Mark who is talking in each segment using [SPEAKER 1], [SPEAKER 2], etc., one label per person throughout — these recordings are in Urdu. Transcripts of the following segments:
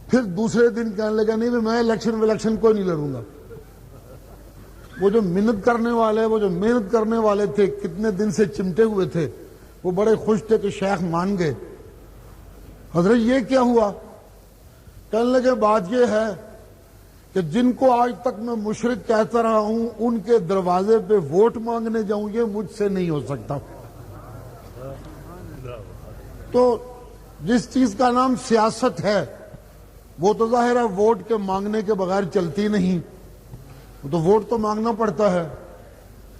[SPEAKER 1] پھر دوسرے دن کہنے لگا نہیں میں الیکشن کوئی نہیں لڑوں گا۔ وہ جو محنت کرنے والے تھے، کتنے دن سے چمٹے ہوئے تھے، وہ بڑے خوش تھے کہ شیخ مان گئے۔ حضرت یہ کیا ہوا؟ کہنے لگے بات یہ ہے کہ جن کو آج تک میں مشرک کہتا رہا ہوں ان کے دروازے پہ ووٹ مانگنے جاؤں، یہ مجھ سے نہیں ہو سکتا۔ تو جس چیز کا نام سیاست ہے وہ تو ظاہر ہے ووٹ کے مانگنے کے بغیر چلتی نہیں، وہ تو ووٹ تو مانگنا پڑتا ہے۔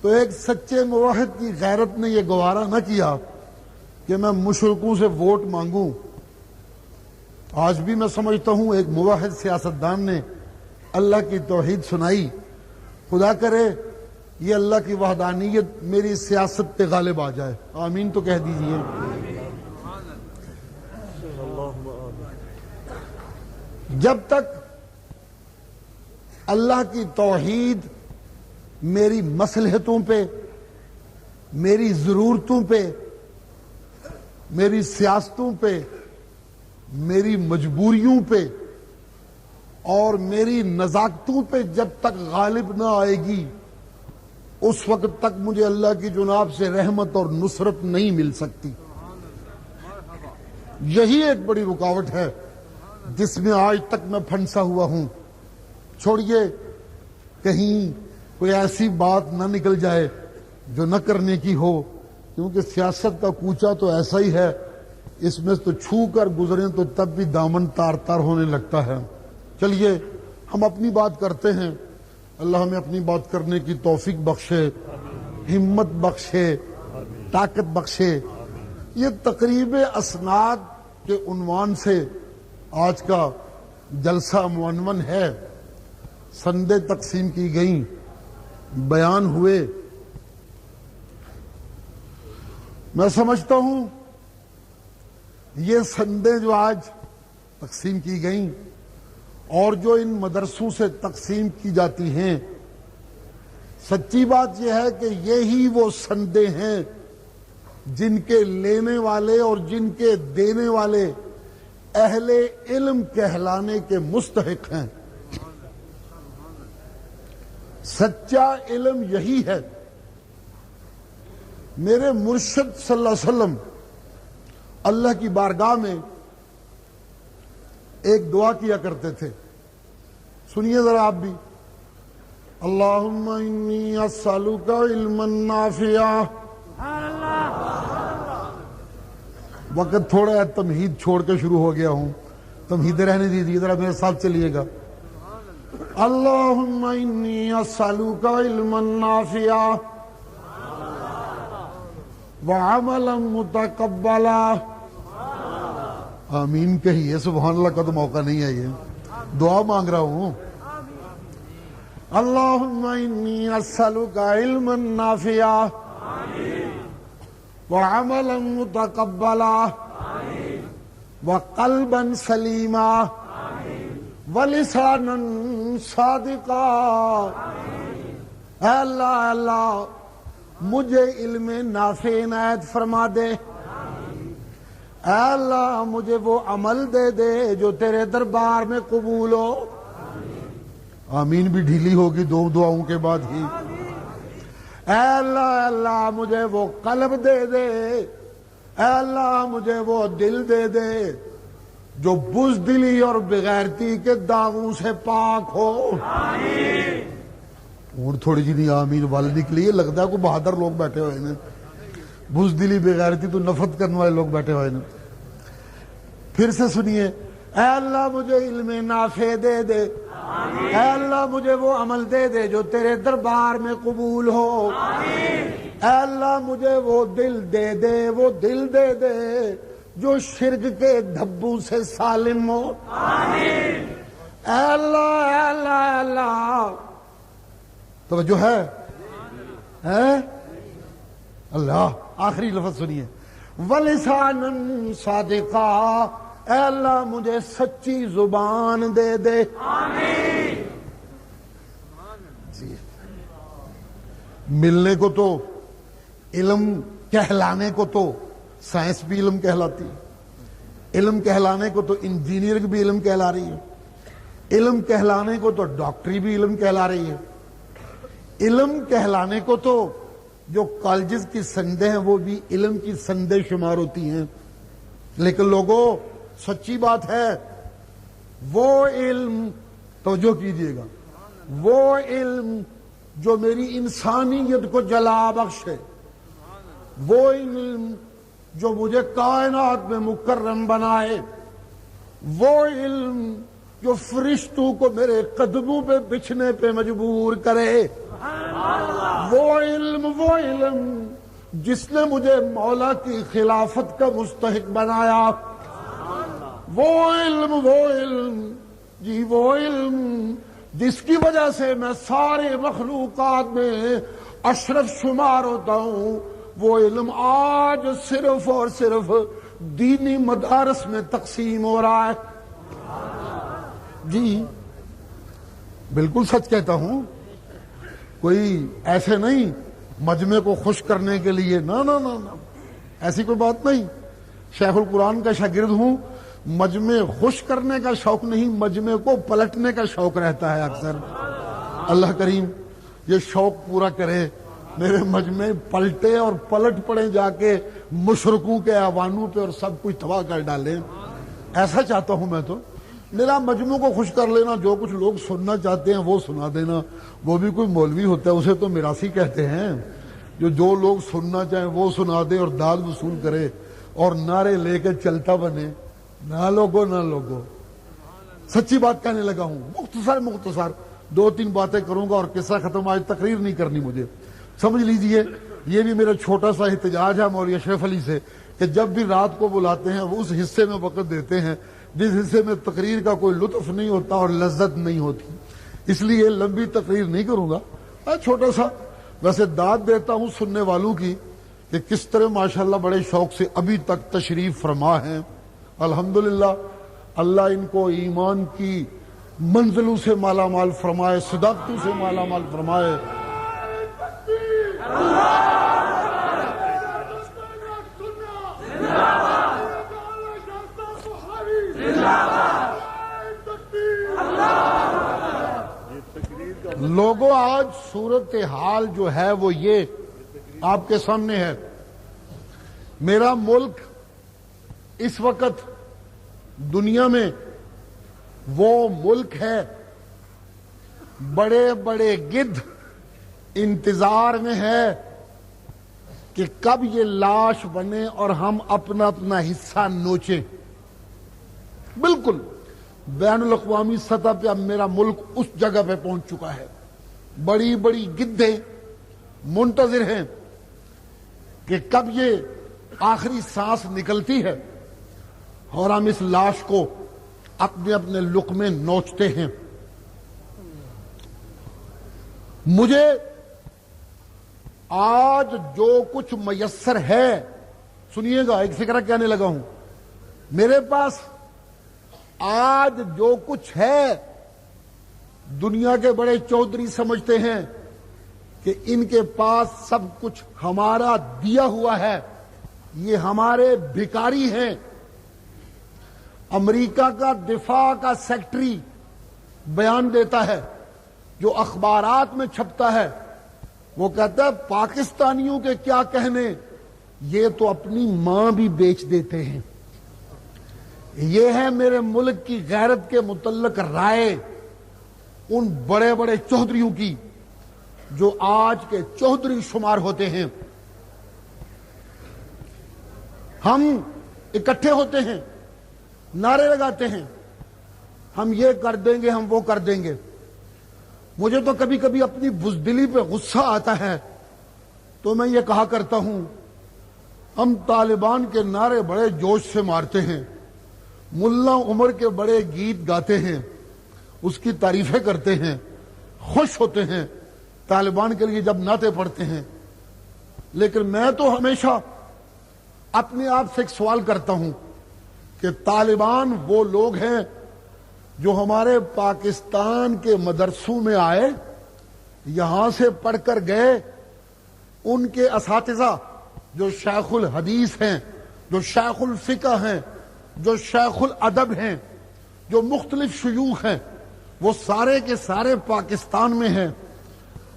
[SPEAKER 1] تو ایک سچے موحد کی غیرت نے یہ گوارا نہ کیا کہ میں مشرکوں سے ووٹ مانگوں۔ آج بھی میں سمجھتا ہوں ایک موحد سیاستدان نے اللہ کی توحید سنائی، خدا کرے یہ اللہ کی وحدانیت میری سیاست پہ غالب آ جائے، آمین تو کہہ دیجئے۔ جب تک اللہ کی توحید میری مصلحتوں پہ، میری ضرورتوں پہ، میری سیاستوں پہ، میری مجبوریوں پہ اور میری نزاکتوں پہ جب تک غالب نہ آئے گی اس وقت تک مجھے اللہ کی جناب سے رحمت اور نصرت نہیں مل سکتی۔ یہی ایک بڑی رکاوٹ ہے جس میں آج تک میں پھنسا ہوا ہوں۔ چھوڑیے کہیں کوئی ایسی بات نہ نکل جائے جو نہ کرنے کی ہو، کیونکہ سیاست کا کوچا تو ایسا ہی ہے، اس میں تو چھو کر گزریں تو تب بھی دامن تار تار ہونے لگتا ہے۔ چلیے ہم اپنی بات کرتے ہیں، اللہ ہمیں اپنی بات کرنے کی توفیق بخشے، ہمت بخشے، طاقت بخشے۔ یہ تقریب اسناد کے عنوان سے آج کا جلسہ معنون ہے۔ سندیں تقسیم کی گئیں، بیان ہوئے۔ میں سمجھتا ہوں یہ سندیں جو آج تقسیم کی گئیں اور جو ان مدرسوں سے تقسیم کی جاتی ہیں، سچی بات یہ ہے کہ یہی وہ سندیں ہیں جن کے لینے والے اور جن کے دینے والے اہل علم کہلانے کے مستحق ہیں۔ سچا علم یہی ہے۔ میرے مرشد صلی اللہ علیہ وسلم اللہ کی بارگاہ میں ایک دعا کیا کرتے تھے، سنیے ذرا آپ بھی۔ اللہم انی اسألک علما نافعا۔ وقت تھوڑا ہے، تمہید چھوڑ کے شروع ہو گیا ہوں، تمہید رہنے دیجیے، ذرا میرے ساتھ چلیے گا۔ اللہم انی اسألک علما نافعا وعملا متقبلا۔ آمین کہیے، سبحان اللہ کا تو موقع نہیں ہے، یہ دعا مانگ رہا ہوں۔ اللہم انی اسألک علما نافعا وعملا متقبلا وقلبا سلیما ولسانا صادقا۔ اے اللہ مجھے علم نافع عنایت فرما دے، اے اللہ مجھے وہ عمل دے دے جو تیرے دربار میں قبول ہو۔ آمین بھی ڈھیلی ہوگی دو دعاؤں کے بعد ہی۔ اے اللہ مجھے وہ قلب دے دے، اے اللہ مجھے وہ دل دے دے جو بزدلی اور بغیرتی کے داغوں سے پاک ہو۔ اور تھوڑی جی نہیں آمین والے نکلی، یہ لگتا ہے کوئی بہادر لوگ بیٹھے ہوئے ہیں، بزدلی بغیرتی تو نفرت کرنے والے لوگ بیٹھے ہوئے ہیں۔ پھر سے سنیے، اے اللہ مجھے علم نافع دے دے، اے اللہ مجھے وہ عمل دے دے جو تیرے دربار میں قبول ہو، اے اللہ مجھے وہ دل دے دے، وہ دل دے دے جو شرک کے دھبوں سے سالم ہو۔ اے اللہ اے اللہ اے اللہ، توجہ ہے اللہ۔ آخری لفظ سنیے، وَلِسَانًا صَادِقًا۔ اے اللہ مجھے سچی زبان دے دے۔ جی ملنے کو تو علم، کہلانے کو تو سائنس بھی علم کہلاتی، علم کہلانے کو تو انجینئرنگ بھی علم کہلا رہی ہے، علم کہلانے کو تو ڈاکٹری بھی علم کہلا رہی ہے، علم کہلانے کو تو جو کالجز کی سندیں ہیں وہ بھی علم کی سندیں شمار ہوتی ہیں۔ لیکن لوگوں، سچی بات ہے، وہ علم، توجہ کیجئے گا، وہ علم جو میری انسانیت کو جلا بخشے، وہ علم جو مجھے کائنات میں مکرم بنائے، وہ علم جو فرشتوں کو میرے قدموں پہ بچھنے پہ مجبور کرے، وہ علم جس نے مجھے مولا کی خلافت کا مستحق بنایا، وہ علم جی، وہ علم جس کی وجہ سے میں سارے مخلوقات میں اشرف شمار ہوتا ہوں، وہ علم آج صرف اور صرف دینی مدارس میں تقسیم ہو رہا ہے۔ جی بالکل سچ کہتا ہوں، کوئی ایسے نہیں مجمع کو خوش کرنے کے لیے، نا نا نا نا، ایسی کوئی بات نہیں۔ شیخ القرآن کا شاگرد ہوں، مجمع خوش کرنے کا شوق نہیں، مجمع کو پلٹنے کا شوق رہتا ہے اکثر۔ اللہ کریم یہ شوق پورا کرے، میرے مجمع پلٹے اور پلٹ پڑے جا کے مشرکوں کے ایوانوں پہ اور سب کچھ تباہ کر ڈالے، ایسا چاہتا ہوں میں تو۔ میرا مجموع کو خوش کر لینا، جو کچھ لوگ سننا چاہتے ہیں وہ سنا دینا، وہ بھی کوئی مولوی ہوتا ہے، اسے تو میراثی کہتے ہیں، جو لوگ سننا چاہیں وہ سنا دے اور داد وصول کرے اور نعرے لے کے چلتا بنے، نہ لوگو۔ سچی بات کہنے لگا ہوں، مختصر 2-3 باتیں کروں گا اور قصہ ختم، آج تقریر نہیں کرنی مجھے، سمجھ لیجئے۔ یہ بھی میرا چھوٹا سا احتجاج ہے مولوی اشرف علی سے کہ جب بھی رات کو بلاتے ہیں وہ اس حصے میں وقت دیتے ہیں جس حصے میں تقریر کا کوئی لطف نہیں ہوتا اور لذت نہیں ہوتی، اس لیے لمبی تقریر نہیں کروں گا، چھوٹا سا ویسے داد دیتا ہوں سننے والوں کی کہ کس طرح ماشاءاللہ بڑے شوق سے ابھی تک تشریف فرما ہیں۔ الحمدللہ اللہ ان کو ایمان کی منزلوں سے مالا مال فرمائے، صداقتوں سے مالا مال فرمائے۔ لوگوں آج صورتحال جو ہے وہ یہ آپ کے سامنے ہے۔ میرا ملک اس وقت دنیا میں وہ ملک ہے، بڑے بڑے گدھ انتظار میں ہے کہ کب یہ لاش بنے اور ہم اپنا اپنا حصہ نوچیں۔ بالکل بین الاقوامی سطح پہ اب میرا ملک اس جگہ پہ پہنچ چکا ہے، بڑی بڑی گدھیں منتظر ہیں کہ کب یہ آخری سانس نکلتی ہے اور ہم اس لاش کو اپنے اپنے لقمے نوچتے ہیں۔ مجھے آج جو کچھ میسر ہے، سنیے گا ایک فکرہ کہنے لگا ہوں، میرے پاس آج جو کچھ ہے، دنیا کے بڑے چودھری سمجھتے ہیں کہ ان کے پاس سب کچھ ہمارا دیا ہوا ہے، یہ ہمارے بھکاری ہیں۔ امریکہ کا دفاع کا سیکٹری بیان دیتا ہے، جو اخبارات میں چھپتا ہے، وہ کہتا ہے پاکستانیوں کے کیا کہنے، یہ تو اپنی ماں بھی بیچ دیتے ہیں۔ یہ ہے میرے ملک کی غیرت کے متعلق رائے ان بڑے بڑے چودھریوں کی جو آج کے چودھری شمار ہوتے ہیں۔ ہم اکٹھے ہوتے ہیں، نعرے لگاتے ہیں، ہم یہ کر دیں گے، ہم وہ کر دیں گے۔ مجھے تو کبھی کبھی اپنی بزدلی پہ غصہ آتا ہے تو میں یہ کہا کرتا ہوں، ہم طالبان کے نعرے بڑے جوش سے مارتے ہیں، ملا عمر کے بڑے گیت گاتے ہیں، اس کی تعریفیں کرتے ہیں، خوش ہوتے ہیں طالبان کے لیے جب نعتیں پڑھتے ہیں، لیکن میں تو ہمیشہ اپنے آپ سے ایک سوال کرتا ہوں کہ طالبان وہ لوگ ہیں جو ہمارے پاکستان کے مدرسوں میں آئے، یہاں سے پڑھ کر گئے، ان کے اساتذہ جو شیخ الحدیث ہیں، جو شیخ الفقہ ہیں، جو شیخ الادب ہیں، جو مختلف شیوخ ہیں، وہ سارے کے سارے پاکستان میں ہیں۔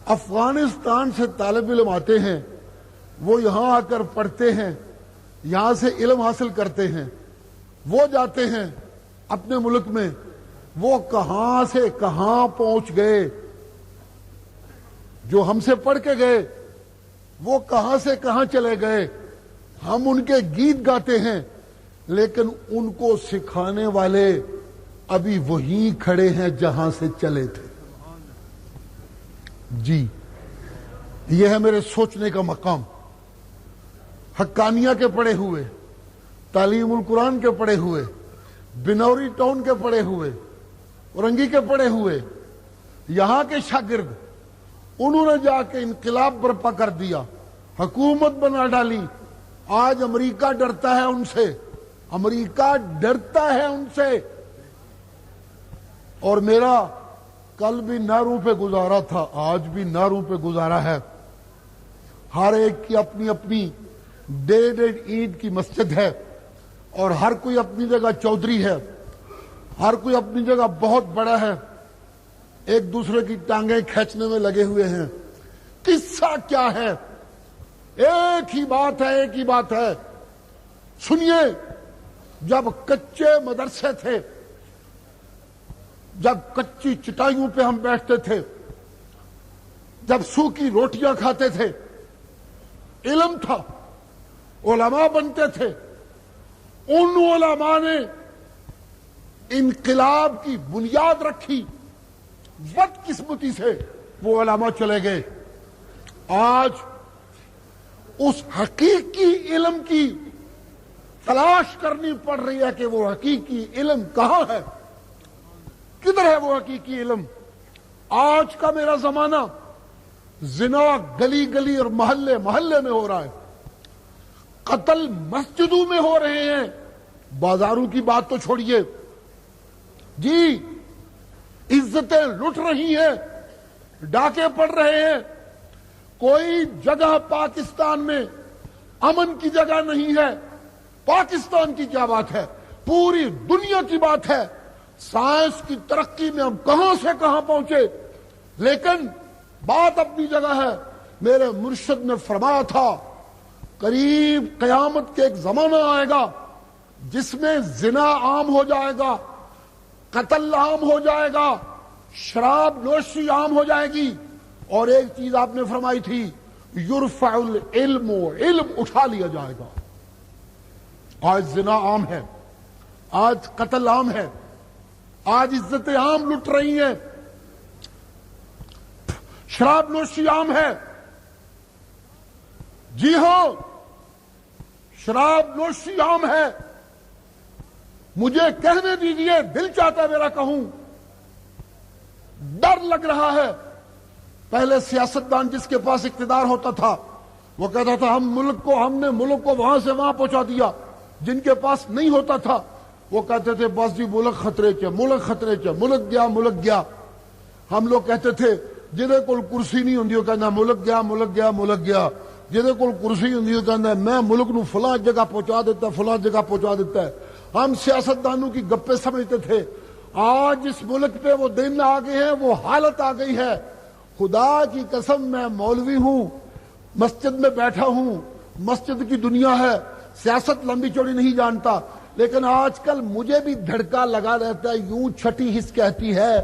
[SPEAKER 1] افغانستان سے طالب علم آتے ہیں، وہ یہاں آ کر پڑھتے ہیں، یہاں سے علم حاصل کرتے ہیں، وہ جاتے ہیں اپنے ملک میں، وہ کہاں سے کہاں پہنچ گئے، جو ہم سے پڑھ کے گئے وہ کہاں سے کہاں چلے گئے۔ ہم ان کے گیت گاتے ہیں، لیکن ان کو سکھانے والے ابھی وہیں کھڑے ہیں جہاں سے چلے تھے۔ جی، یہ ہے میرے سوچنے کا مقام۔ حقانیہ کے پڑھے ہوئے، تعلیم القرآن کے پڑھے ہوئے، بنوری ٹاؤن کے پڑھے ہوئے، اورنگی کے پڑھے ہوئے، یہاں کے شاگرد، انہوں نے جا کے انقلاب برپا کر دیا، حکومت بنا ڈالی۔ آج امریکہ ڈرتا ہے ان سے، امریکہ ڈرتا ہے ان سے۔ اور میرا کل بھی نہروں پہ گزارا تھا، آج بھی نہروں پہ گزارا ہے۔ ہر ایک کی اپنی اپنی 1.5 اینٹ کی مسجد ہے، اور ہر کوئی اپنی جگہ چودھری ہے، ہر کوئی اپنی جگہ بہت بڑا ہے، ایک دوسرے کی ٹانگیں کھینچنے میں لگے ہوئے ہیں۔ قصہ کیا ہے؟ ایک ہی بات ہے، ایک ہی بات ہے۔ سنیے، جب کچے مدرسے تھے، جب کچی چٹائیوں پہ ہم بیٹھتے تھے، جب سوکھی روٹیاں کھاتے تھے، علم تھا، علماء بنتے تھے، ان علماء نے انقلاب کی بنیاد رکھی، بدقسمتی سے وہ علماء چلے گئے۔ آج اس حقیقی علم کی تلاش کرنی پڑ رہی ہے کہ وہ حقیقی علم کہاں ہے، کدھر ہے وہ حقیقی علم۔ آج کا میرا زمانہ زنا گلی گلی اور محلے محلے میں ہو رہا ہے، قتل مسجدوں میں ہو رہے ہیں، بازاروں کی بات تو چھوڑیے جی، عزتیں لٹ رہی ہیں، ڈاکے پڑ رہے ہیں۔ کوئی جگہ پاکستان میں امن کی جگہ نہیں ہے۔ پاکستان کی کیا بات ہے، پوری دنیا کی بات ہے۔ سائنس کی ترقی میں ہم کہاں سے کہاں پہنچے، لیکن بات اپنی جگہ ہے۔ میرے مرشد نے فرمایا تھا، قریب قیامت کے ایک زمانہ آئے گا جس میں زنا عام ہو جائے گا، قتل عام ہو جائے گا، شراب نوشی عام ہو جائے گی، اور ایک چیز آپ نے فرمائی تھی، یرفع العلم، علم اٹھا لیا جائے گا۔ آج زنا عام ہے، آج قتل عام ہے، آج عزتیں عام لٹ رہی ہیں، شراب نوشی عام ہے۔ جی ہاں، شراب نوشی عام ہے۔ مجھے کہنے دیجئے، دل چاہتا ہے میرا کہوں، ڈر لگ رہا ہے۔ پہلے سیاستدان جس کے پاس اقتدار ہوتا تھا وہ کہتا تھا ہم نے ملک کو وہاں سے وہاں پہنچا دیا۔ جن کے پاس نہیں ہوتا تھا وہ کہتے تھے بس جی ملک خطرے چ، ملک خطرے چ، ملک گیا ملک گیا۔ ہم لوگ کہتے تھے جہدے کول کرسی نہیں ہوندی وہ کہنا ملک گیا ملک گیا ملک گیا، جہدے کول کرسی ہوندی وہ کہنا میں ملک نو فلاں جگہ پہنچا دیتا، فلاں جگہ پہنچا دیتا ہے۔ ہم سیاستدانوں کی گپے سمجھتے تھے۔ آج اس ملک پہ وہ دن آ گئے ہیں، وہ حالت آ گئی ہے۔ خدا کی قسم، میں مولوی ہوں، مسجد میں بیٹھا ہوں، مسجد کی دنیا ہے، سیاست لمبی چوڑی نہیں جانتا، لیکن آج کل مجھے بھی دھڑکا لگا رہتا ہے۔ یوں چھٹی حص کہتی ہے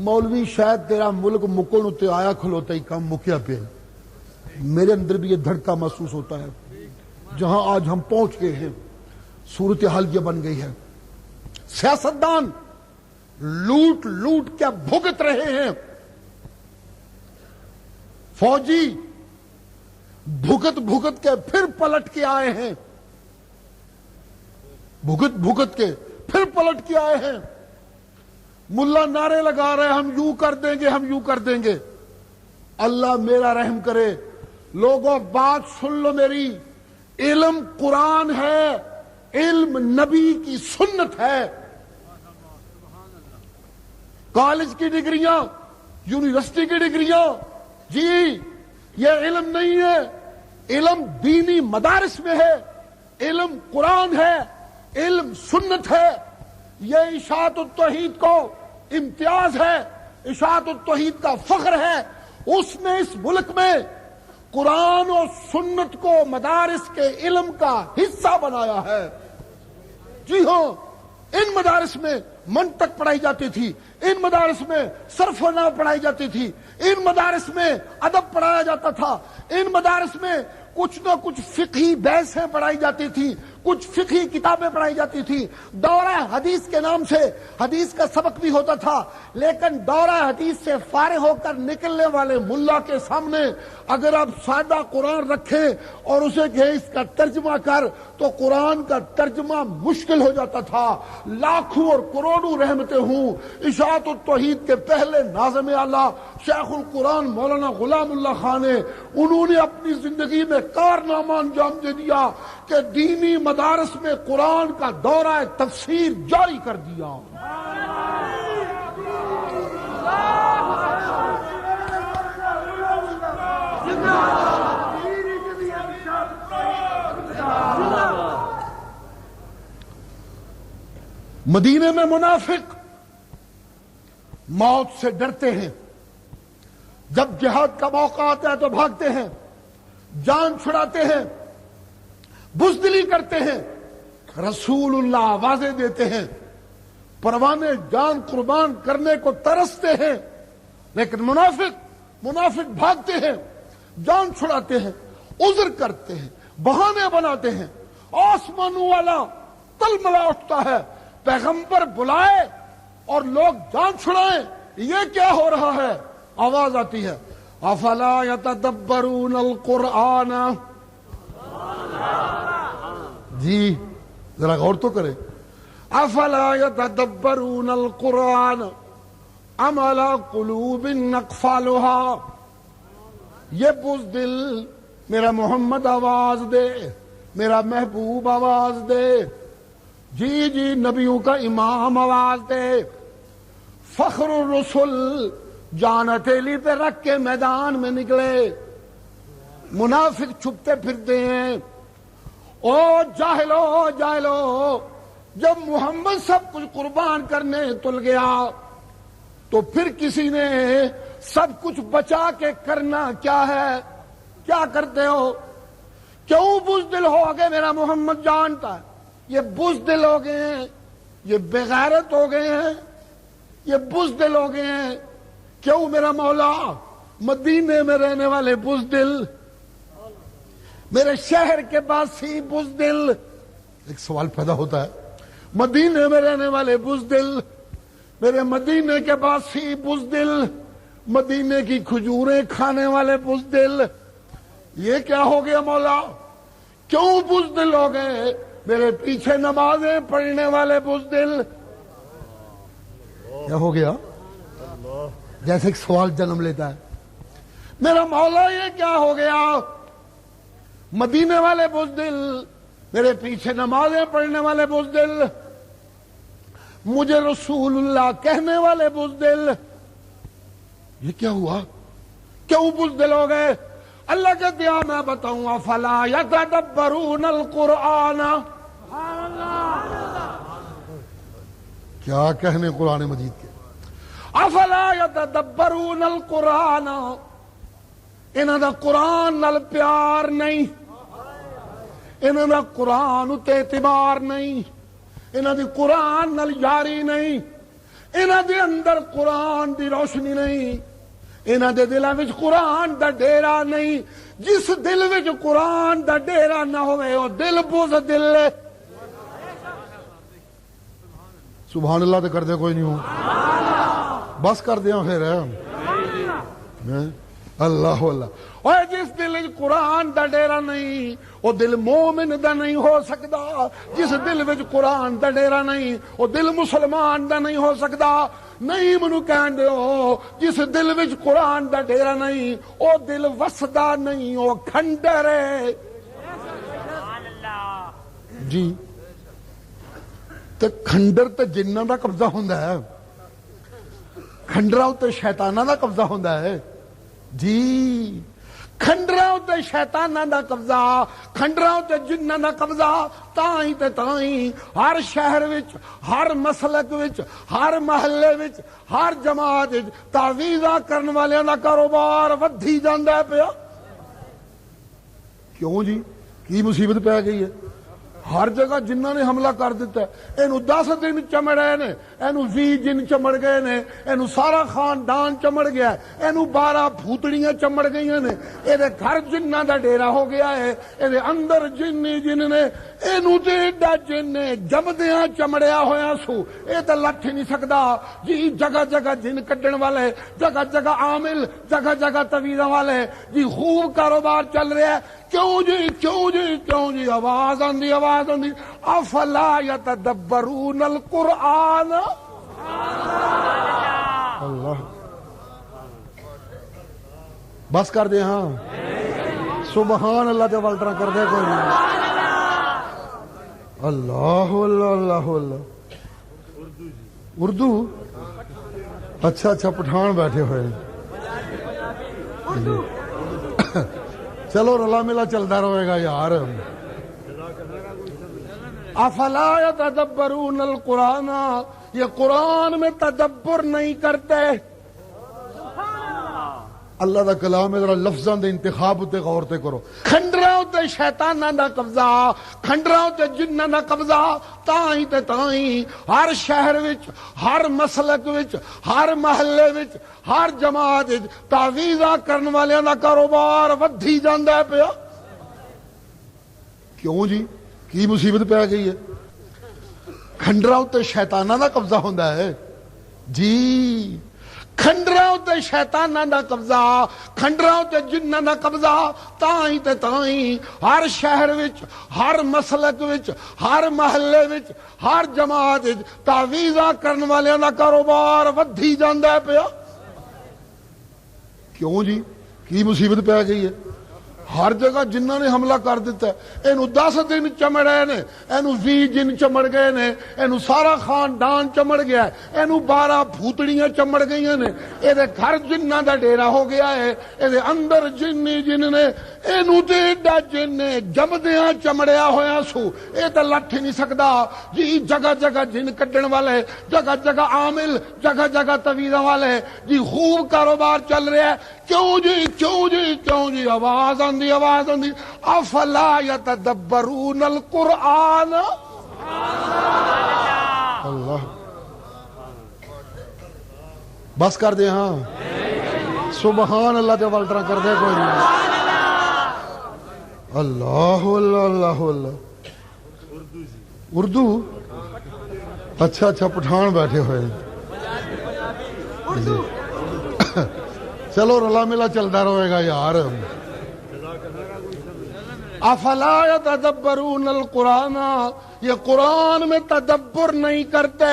[SPEAKER 1] مولوی شاید تیرا ملک مکن اتے آیا کھلوتا ہی کم مکیا پہ۔ میرے اندر بھی یہ دھڑکا محسوس ہوتا ہے۔ جہاں آج ہم پہنچ گئے ہیں، صورتحال یہ بن گئی ہے۔ سیاستدان لوٹ لوٹ کے بھگت رہے ہیں، فوجی بھگت بھگت کے پھر پلٹ کے آئے ہیں، بھگت بھگت کے پھر پلٹ کے آئے ہیں۔ ملا نعرے لگا رہے ہم یوں کر دیں گے، ہم یوں کر دیں گے۔ اللہ میرا رحم کرے۔ لوگوں بات سن لو میری، علم قرآن ہے، علم نبی کی سنت ہے۔ کالج کی ڈگریاں، یونیورسٹی کی ڈگریاں، جی یہ علم نہیں ہے۔ علم دینی مدارس میں ہے، علم قرآن ہے، علم سنت ہے، یہ اشاعت التوحید کو امتیاز ہے، اشاعت التوحید کا فخر ہے۔ اس نے اس ملک میں قرآن و سنت کو مدارس کے علم کا حصہ بنایا ہے۔ جی ہاں، ان مدارس میں منطق پڑھائی جاتی تھی، ان مدارس میں صرف و نحو پڑھائی جاتی تھی، ان مدارس میں ادب پڑھایا جاتا تھا، ان مدارس میں کچھ نہ کچھ فقہی بحثیں پڑھائی جاتی تھی، کچھ فقہی کتابیں پڑھائی جاتی تھی، دورہ حدیث کے نام سے حدیث کا سبق بھی ہوتا تھا۔ لیکن دورہ حدیث سے فارغ ہو کر نکلنے والے ملا کے سامنے اگر آپ سادہ قرآن رکھیں اور اسے کہیں اس کا ترجمہ کر، تو قرآن کا ترجمہ مشکل ہو جاتا تھا۔ لاکھوں اور کروڑوں رحمتیں ہوں اشاعت التوحید کے پہلے ناظم اعلیٰ شیخ القرآن مولانا غلام اللہ خان نے، انہوں نے اپنی زندگی میں کارنامہ انجام دے دیا کہ دینی مدارس میں قرآن کا دورہ تفسیر جاری کر دیا۔ مدینے میں منافق موت سے ڈرتے ہیں، جب جہاد کا موقع آتا ہے تو بھاگتے ہیں، جان چھڑاتے ہیں، بزدلی کرتے ہیں، رسول اللہ آوازیں دیتے ہیں، پروانے جان قربان کرنے کو ترستے ہیں، لیکن منافق بھاگتے ہیں، جان چھڑاتے ہیں، عذر کرتے ہیں، بہانے بناتے ہیں۔ آسمانوں والا تلملا اٹھتا ہے، پیغمبر بلائے اور لوگ جان چھڑائیں، یہ کیا ہو رہا ہے؟ آواز آتی ہے افلا یتدبرون القرآن۔ جی ذرا غور تو کریں، افلا یتدبرون القرآن ام علی قلوب اقفالها۔ یہ بزدل میرا محمد آواز دے، میرا محبوب آواز دے، جی نبیوں کا امام آواز دے، فخر الرسل جان ہتھیلی پہ رکھ کے میدان میں نکلے۔ منافق چھپتے پھرتے ہیں۔ او جاہلو، جب محمد سب کچھ قربان کرنے تل گیا تو پھر کسی نے سب کچھ بچا کے کرنا کیا ہے؟ کیا کرتے ہو؟ کیوں بزدل ہو گئے؟ میرا محمد جانتا ہے یہ بزدل ہو گئے ہیں، یہ بغیرت ہو گئے ہیں، یہ بزدل ہو گئے ہیں۔ کیوں میرا مولا؟ مدینے میں رہنے والے بزدل، میرے شہر کے باسی بزدل۔ ایک سوال پیدا ہوتا ہے، مدینے میں رہنے والے بزدل، میرے مدینے کے باسی بزدل، مدینے کی کھجوریں کھانے والے بزدل، یہ کیا ہو گیا مولا؟ کیوں بزدل ہو گئے؟ میرے پیچھے نمازیں پڑھنے والے بزدل، کیا ہو گیا؟ جیسے ایک سوال جنم لیتا ہے، میرا مولا یہ کیا ہو گیا؟ مدینے والے بزدل، میرے پیچھے نمازیں پڑھنے والے بزدل، مجھے رسول اللہ کہنے والے بزدل، یہ کیا ہوا؟ کیوں بزدل ہو گئے؟ اللہ کے دیا میں بتاؤں، افلا یتدبرون القرآن۔ کیا کہنے قرآن مجید کے، افلا یتدبرون القرآن۔ انہاں دا قرآن نال پیار نہیں، انہاں دا قرآن اتے اعتبار نہیں، انہاں دی قرآن نال یاری نہیں، انہاں دے اندر قرآن دی روشنی نہیں، انہاں دے دلاں وچ قرآن دا ڈیرا نہیں۔ جس دل وچ قرآن دا ڈیرا نہ ہوئے وہ دل بزدل ہے۔ سبحان اللہ تو کر دے کوئی نہیں ہو، بس کر دیا پھر اللہ اللہ۔ اور جس دل وچ قرآن دا ڈیرا نہیں وہ دل مومن دا نہیں ہو سکتا، جس دل وچ قرآن دا ڈیرا نہیں وہ دل مسلمان دا نہیں ہو سکتا۔ نہیں منو کہن دیو، جس دل وچ قرآن دا ڈیرا نہیں وہ دل وسدا نہیں، وہ کھنڈر ہے۔ جی تے کھنڈر تے جناں دا قبضہ ہوندا ہے، کھنڈراں تے شیطاناں دا قبضہ ہوندا ہے۔ جی کھنڈراں تے شیطاناں دا قبضہ، کھنڈراں تے جناں دا قبضہ، تائیں تے تائیں ہر شہر وچ، ہر مسلک وچ، ہر محلے وچ، ہر جماعت وچ تعویذاں کرن والیاں دا کاروبار ودھی جاندا پیا۔ کیوں جی؟ کی مصیبت پی گئی ہے؟ ہر جگہ جنہاں نے حملہ کر دیتا ہے۔ اینو 10 دن چمڑے نے، اینو 20 دن چمڑ گئے نے، اینو سارا خاندان چمڑ گیا ہے، اینو 12 بھوتڑیاں چمڑ گئی نے، ایدے گھر جنہ دا ڈیرا ہو گیا ہے، ایدے اندر جن نے، اینو تے ایڈا جن نے جمدیاں چمڑیا ہویا سو، اے تے لٹھ ہی نہیں سکدا جی۔ جگہ جگہ جن کڈن والے، جگہ جگہ عامل، جگہ جگہ تعویذاں والے جی، خوب کاروبار چل رہا ہے۔ کیوں جی کیوں جی کیوں جی؟ آواز آندی آواز آندی، افلا یتدبرون القرآن۔ اللہ بس کر دے، ہاں سبحان اللہ تے والٹرا کر دے کوئی نہیں۔ اللہ اللہ اللہ اللہ۔ اردو؟ اچھا اچھا، پٹھان بیٹھے ہوئے ہیں۔ چلو رلا ملا چلتا رہے گا یار۔ افلا یتدبرون القرآن، یہ قرآن میں تدبر نہیں کرتے۔ اللہ دا کلام ہے، ذرا لفظاں دے انتخاب تے غور تے کرو۔ کھنڈراں تے شیطاناں دا قبضہ، کھنڈراں تے جناں دا قبضہ، تائیں تے تائیں ہر شہر وچ، ہر مسلک وچ، ہر محلے وچ، ہر جماعت وچ تعویذاں کرن والیاں دا کاروبار ودھی جاندا پیا۔ کیوں جی؟ کی مصیبت پی گئی ہے؟ کھنڈراں تے شیطاناں دا قبضہ ہوندا ہے جی۔ کھنڈراں تے شیطاناں دا قبضہ، کھنڈراں تے جناں دا قبضہ، تائیں تے تائیں ہر شہر وچ، ہر مسلک وچ، ہر محلے وچ، ہر جماعت وچ تعویذاں کرن والیاں دا کاروبار ودھی جاندا پیا۔ کیوں جی؟ کی مصیبت پی گئی ہے؟ ہر جگہ جنہاں نے حملہ کر دیتا ہے۔ اینو 10 دن چمڑے نے، اینو 20 دن چمڑ گئے نے، اینو سارا خاندان چمڑ گیا ہے، اینو 12 بھوتڑیاں چمڑ گئی نے، ایدے گھر جنہ دا ڈیرا ہو گیا ہے، ایدے اندر جن نے، اینو تے ایڈا جن نے جمدیاں چمڑیا ہویا سو، اے تے لٹھ ہی نہیں سکدا جی۔ جگہ جگہ جن کڈن والے، جگہ جگہ عامل، جگہ جگہ تعویذاں والے جی، خوب کاروبار چل رہا ہے۔ کیوں جی کیوں جی کیوں جی؟ آواز آندی آواز آندی، افلا یتدبرون القرآن۔ اللہ بس کر دے، ہاں سبحان اللہ تے والٹرا کر دے کوئی نہیں۔ اللہ اللہ اللہ اللہ۔ اردو؟ اچھا اچھا، پٹھان بیٹھے ہوئے ہیں۔ چلو رلا ملا چلتا رہے گا یار۔ افلا یتدبرون القرآن، یہ قرآن میں تدبر نہیں کرتے۔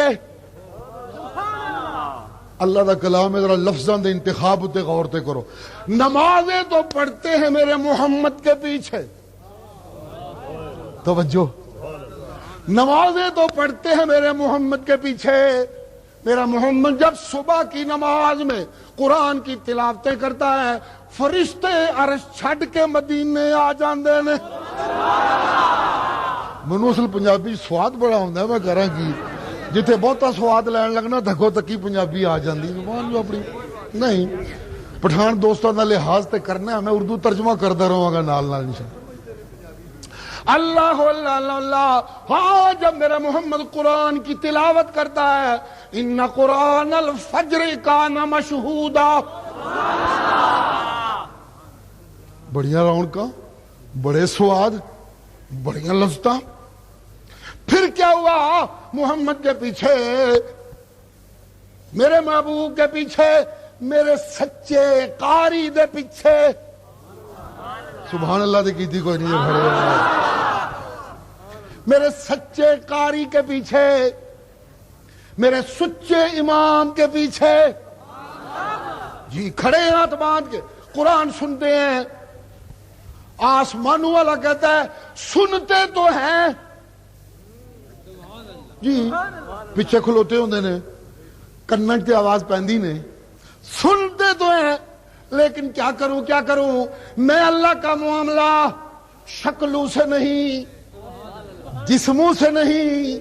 [SPEAKER 1] اللہ دا کلام ہے، ذرا لفظاں دے انتخاب تے غور تے کرو۔ نمازیں تو پڑھتے ہیں میرے محمد کے پیچھے، توجہ، نمازیں تو پڑھتے ہیں میرے محمد کے پیچھے۔ میرا محمد جب صبح کی نماز میں قرآن کی تلاوتیں کرتا ہے، فرشتے عرش چھڈ کے مدینے آ جاندے نے۔ منو اصل پنجابی سواد بڑا ہوندا ہے، میں کراں کی، جتھے بہتا سواد لین لگنا دھکو تکی پنجابی آ جاندی زبان جو اپنی نہیں۔ پٹھان دوستاں دا لحاظ تے کرنا ہے، میں اردو ترجمہ کردا رہاں گا نال نال انشاءاللہ۔ اللہ اللہ اللہ۔ ہاں جب میرا محمد قرآن کی تلاوت کرتا ہے، ان قرآن الفجر کان مشہودا، بڑیاں رونقاں، بڑے سواد، بڑیاں لذتاں۔ پھر کیا ہوا؟ محمد کے پیچھے، میرے محبوب کے پیچھے، میرے سچے قاری دے پیچھے، سبحان اللہ دے کیتی کوئی نہیں کھڑے، میرے سچے قاری کے پیچھے، میرے سچے امام کے پیچھے جی کھڑے ہاتھ باندھ کے قرآن سنتے ہیں۔ آسمانوں والا کہتا ہے سنتے تو ہیں جی، پیچھے کھلوتے ہوندے نے، کنن تے آواز پیندی نے، سنتے تو ہیں لیکن کیا کروں میں اللہ کا معاملہ شکلوں سے نہیں، جسموں سے نہیں،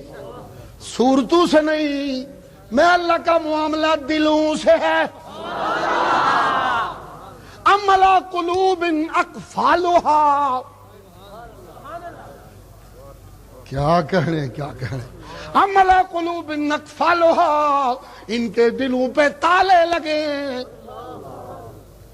[SPEAKER 1] صورتوں سے نہیں، میں اللہ کا معاملہ دلوں سے ہے۔ ام علی قلوب اقفالها، کیا کہہ رہے ہیں ام علی قلوب اقفالها، ان کے دلوں پہ تالے لگے۔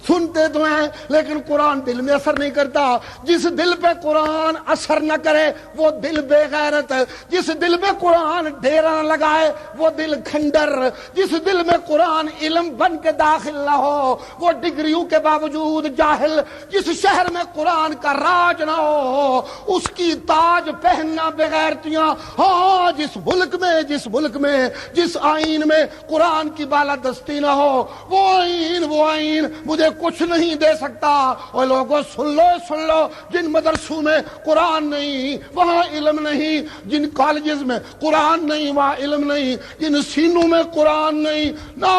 [SPEAKER 1] سنتے تو ہیں لیکن قرآن دل میں اثر نہیں کرتا۔ جس دل پہ قرآن اثر نہ کرے وہ دل بے غیرت، جس دل میں قرآن ڈیرا نہ لگائے وہ دل کھنڈر، جس دل میں قرآن علم بن کے داخل نہ ہو وہ ڈگریوں کے باوجود جاہل، جس شہر میں قرآن کا راج نہ ہو اس کی تاج پہننا بغیرتیاں۔ ہاں جس ملک میں جس آئین میں قرآن کی بالادستی نہ ہو وہ آئین مجھے کچھ نہیں دے سکتا۔ اور لوگوں سن لو جن مدرسوں میں قرآن نہیں وہاں علم نہیں، جن کالجز میں قرآن نہیں وہاں علم نہیں، جن سینوں میں قرآن نہیں۔ نہ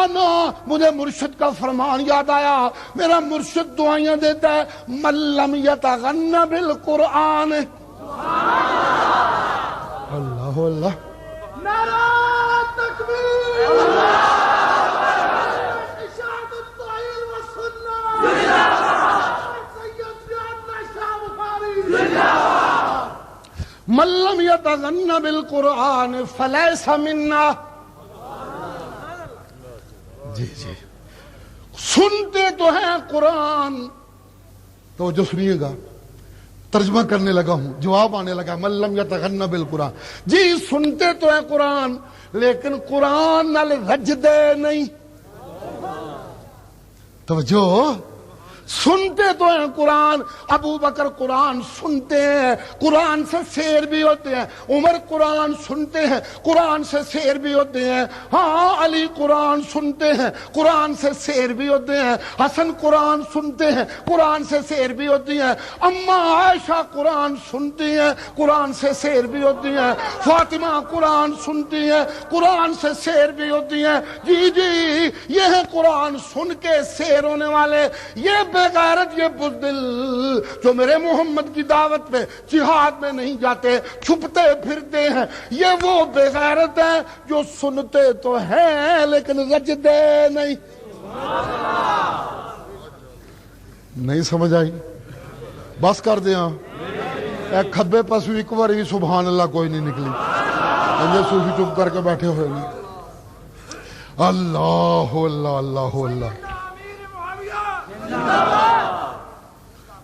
[SPEAKER 1] مجھے مرشد کا فرمان یاد آیا، میرا مرشد دعائیاں دیتا ہے، من لم یتغن بالقرآن۔ اللہ اللہ، نعرہ تکبیر، من لم یتغن بالقرآن فلیس منا۔ جی سنتے تو ہیں قرآن، تو جو سنیے گا ترجمہ کرنے لگا ہوں، جواب آنے لگا، من لم یتغن بالقرآن، جی سنتے تو ہیں قرآن لیکن قرآن نال رجدے نہیں۔ توجہ، سنتے تو ہیں قرآن، ابو بکر قرآن سنتے ہیں، قرآن سے سیر بھی ہوتے ہیں، عمر قرآن سنتے ہیں، قرآن سے سیر بھی ہوتے ہیں، ہاں علی قرآن سنتے ہیں، قرآن سے سیر بھی ہوتے ہیں، حسن قرآن سنتے ہیں، قرآن سے سیر بھی ہوتی ہیں، اما عائشہ قرآن سنتی ہیں، قرآن سے سیر بھی ہوتی ہیں، فاطمہ قرآن سنتی ہیں، قرآن سے سیر بھی ہوتی ہیں۔ جی یہ ہے قرآن سن کے سیر ہونے والے، یہ بے غیرت، یہ بزدل جو میرے محمد کی دعوت پہ جہاد میں نہیں جاتے، چھپتے پھرتے ہیں، یہ وہ بے غیرت ہیں جو سنتے تو ہیں لیکن رجدے نہیں۔ سمجھ آئی؟ بس کر دیا، کھبے پاسو ایک بار بھی سبحان اللہ کوئی نہیں نکلی، انجے صوفی چپ کر کے بیٹھے ہوئے نہیں۔ اللہ اللہ اللہ اللہ،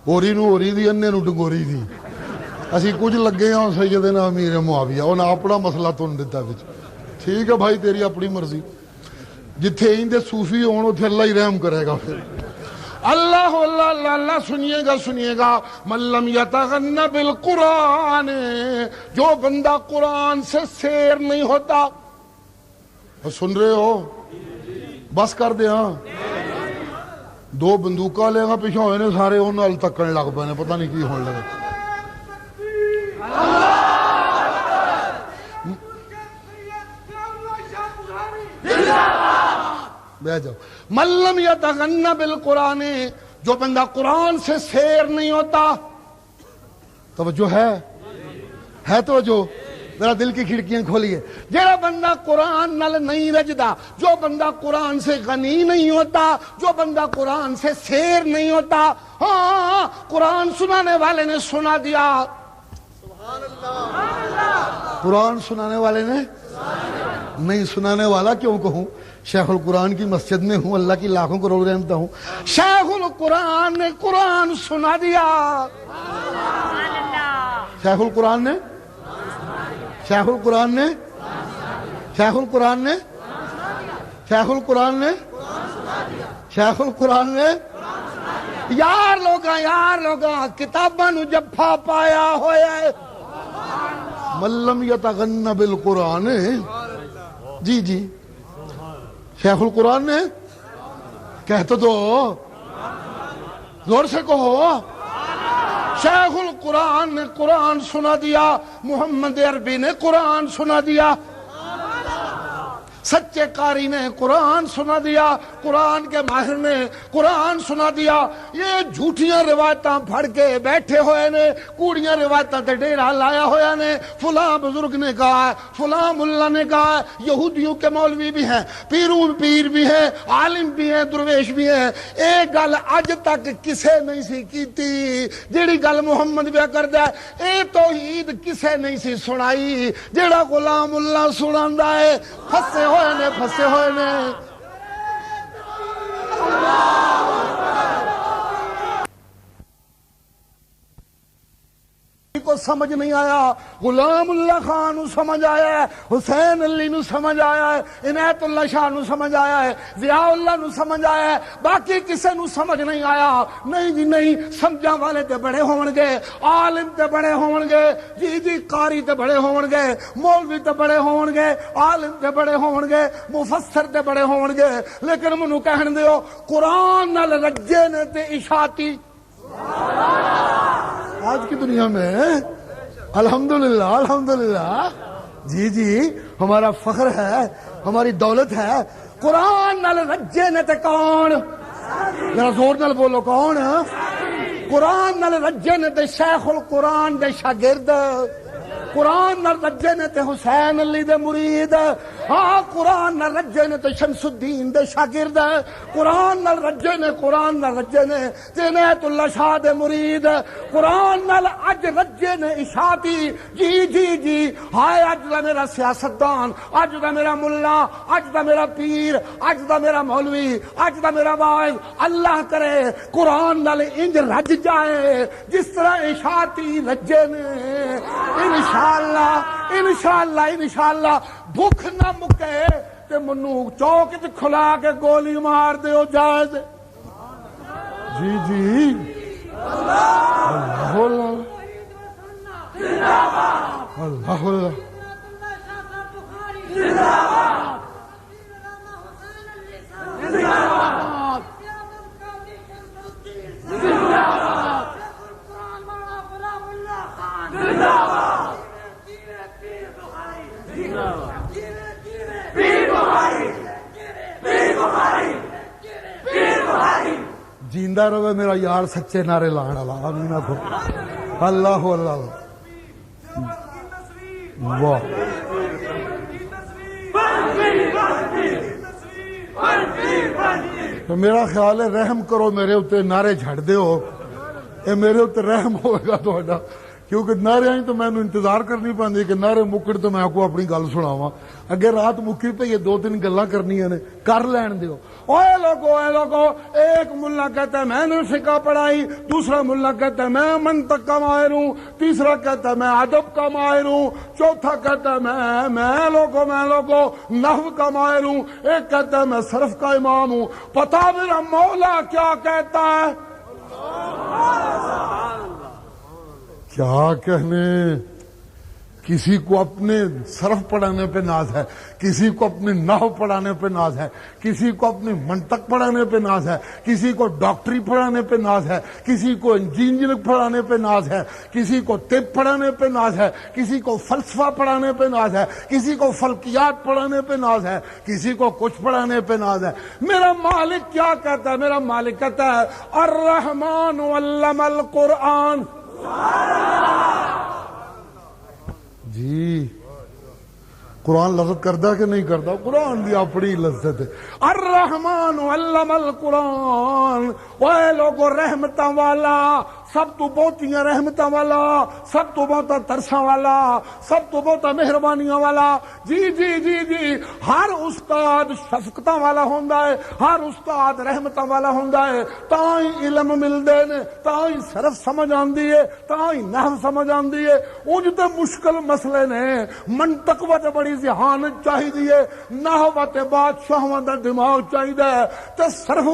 [SPEAKER 1] اوری نو اوری دی، انے نو ڈنگوری دی، اسی کچھ لگے ہاں سیدنا امیر معاویہ، انہاں اپنا مسئلہ تن دیتا وچ۔ ٹھیک ہے بھائی، تیری اپنی مرضی، جتھے ایندے صوفی ہون اتھے اللہ ہی رحم کرے گا پھر۔ اللہ اللہ اللہ اللہ، سنیے گا، من لم یتغن بالقرآن، جو بندہ قرآن سے سیر نہیں ہوتا۔ سن رہے ہو؟ بس کر دے، ہاں دو بندوقہ لے گا پیچھے ہوئے نے سارے انہوں نے تکن لگ پہ نے، پتہ نہیں کی ہونے لگا۔ بیٹھ جاؤ، من لم یتغن بالقرآن، جو بندہ قرآن سے سیر نہیں ہوتا۔ توجہ ہے توجہ، ذرا دل کی کھڑکیاں کھولیے۔ جڑا بندہ قرآن نال نہیں رجدا، جو بندہ قرآن سے غنی نہیں ہوتا، جو بندہ قرآن سے سیر نہیں ہوتا، ہاں قرآن سنانے والے نے سنا دیا، قرآن سنانے والے نے نہیں، سنانے والا کیوں کہوں، شیخ القرآن کی مسجد میں ہوں، اللہ کی لاکھوں کروڑ رحمتہ ہوں، شیخ القرآن نے قرآن سنا دیا، شیخ القرآن نے شیخ القرآن نے شیخ القرآن نے شیخ القرآن نے شیخ القرآن نے یار لوگاں کتاباں نو جفا پایا ہویا ہے۔ من لم یتغن بالقرآن، جی شیخ القرآن نے، کہتے دو زور سے کہو، شیخ القرآن نے قرآن سنا دیا، محمد عربی نے قرآن سنا دیا۔ سچے قاری نے قرآن سنا دیا، قرآن کے ماہر نے قرآن سنا دیا۔ یہ جھوٹیاں روایتاں پھڑ کے بیٹھے ہوئے نے، کوڑیاں روایتاں تے ڈیرا لایا ہوا نے، فلاں بزرگ نے کہا ہے، فلاں ملا نے کہا ہے۔ یہودیوں کے مولوی بھی ہیں، پیر بھی ہیں، عالم بھی ہیں، درویش بھی ہیں۔ ایک گل اج تک کسے نہیں سی کیتی جیڑی گل محمد پہ کردا ہے، اے توحید کسے نہیں سی سنائی جیڑا غلام اللہ سناندا ہے۔ پھسے ہوئے نے، پھسے ہوئے نے۔ کو سمجھ نہیں آیا، غلام اللہ خان نو سمجھ آیا ہے، حسین علی نو سمجھ آیا ہے، عنایت اللہ شاہ نو سمجھ آیا ہے، ضیاء اللہ نو سمجھ آیا ہے، باقی کسے نو سمجھ نہیں آیا۔ نہیں جی نہیں، سمجھا والے تے بڑے ہون گے، عالم تے بڑے ہون گے، جی جی قاری تے بڑے ہون گے، مولوی تے بڑے ہون گے، عالم تے بڑے ہون گے، مفسر تے بڑے ہون گے، لیکن منو کہن دیو قرآن نال رجے نے تے اشاعتی آج کی دنیا میں الحمدللہ الحمدللہ، جی جی ہمارا فخر ہے، ہماری دولت ہے۔ قرآن نال رجے نے تے کون؟ ذرا زور نال بولو، کون؟ قرآن نال رجے نے تے شیخ القرآن دے شاگرد، قرآن نال رجے نے تے حسین علی دے مرید، ہاں قرآن نال رجے نے تے شمس الدین دے شاگرد، قرآن نال رجے نے، قرآن نال رجے نے تے عنایت اللہ شاہ دے مرید، قرآن نال اج رجے نے اشاعتی۔ جی جی جی، ہائے اج دا میرا سیاستدان، اج دا میرا ملا، اج دا میرا پیر، اج دا میرا مولوی، اج دا میرا واعظ، اللہ کرے قرآن نال انج رج جائے جس طرح اشاعتی رجے نے۔ انشاءاللہ انشاءاللہ انشاءاللہ بھوک نہ مکے تے منو چوک تے کھلا کے گولی مار دیو جائز۔ جی جی اللہ اللہ اللہ اللہ۔ جیندہ رہے میرا یار سچے نعرے لان والا، آمین آکھو اللہ اللہ۔ واہ، تو میرا خیال ہے رحم کرو میرے اتنے، نعرے جھڑ دیو، اے میرے اتنے رحم ہوئے گا تہاڈا، کیونکہ نعرے آئیں تو میں نے انتظار کرنی پاندی کہ نعرے مکڑ تو میں آپ کو اپنی گل سناواں۔ اگے رات مکی پہ یہ دو تین گلاں کرنیاں نے، کر لین دیو۔ اوے لوگو، ایک ملا کہتا ہے میں نے فقہ پڑھائی، دوسرا ملا کہتا ہے میں منطق کا ماہر ہوں، تیسرا کہتا ہے میں ادب کا ماہر ہوں، چوتھا کہتا ہے میں لوگو نحو کا ماہر ہوں، ایک کہتا ہے میں صرف کا امام ہوں۔ پتہ میرا مولا کیا کہتا ہے؟ کیا کہنے، کسی کو اپنے صرف پڑھانے پہ ناز ہے، کسی کو اپنے نحو پڑھانے پہ ناز ہے، کسی کو اپنے منطق پڑھانے پہ ناز ہے، کسی کو ڈاکٹری پڑھانے پہ ناز ہے، کسی کو انجینئر پڑھانے پہ ناز ہے، کسی کو طب پڑھانے پہ ناز ہے، کسی کو فلسفہ پڑھانے پہ ناز ہے، کسی کو فلکیات پڑھانے پہ ناز ہے، کسی کو کچھ پڑھانے پہ ناز ہے۔ میرا مالک کیا کہتا ہے؟ میرا مالک کہتا ہے الرحمن علم القرآن۔ جی قرآن لذت کردا کہ نہیں کردا؟ قرآن دی اپنی لذت ہے۔ الرحمن علم القرآن، اے لوگو رحمتاں والا، سب تو بہتیاں رحمتاں والا، سب تو بہتا ترساں والا، سب تو بہتا مہربانیاں والا۔ جی جی جی جی، ہر استاد شفقتاں والا ہوندا ہے، ہر استاد رحمتاں والا ہوندا ہے، تاں ہی علم ملدے نے، تاں ہی صرف سمجھ آندی ہے، تاں ہی نحو سمجھ آندی ہے۔ اونج تے مشکل مسئلے نے، منطق وتے بڑی ذہانت چاہیے، نحو وتے بادشاہاں دا دماغ چاہیے، تے صرف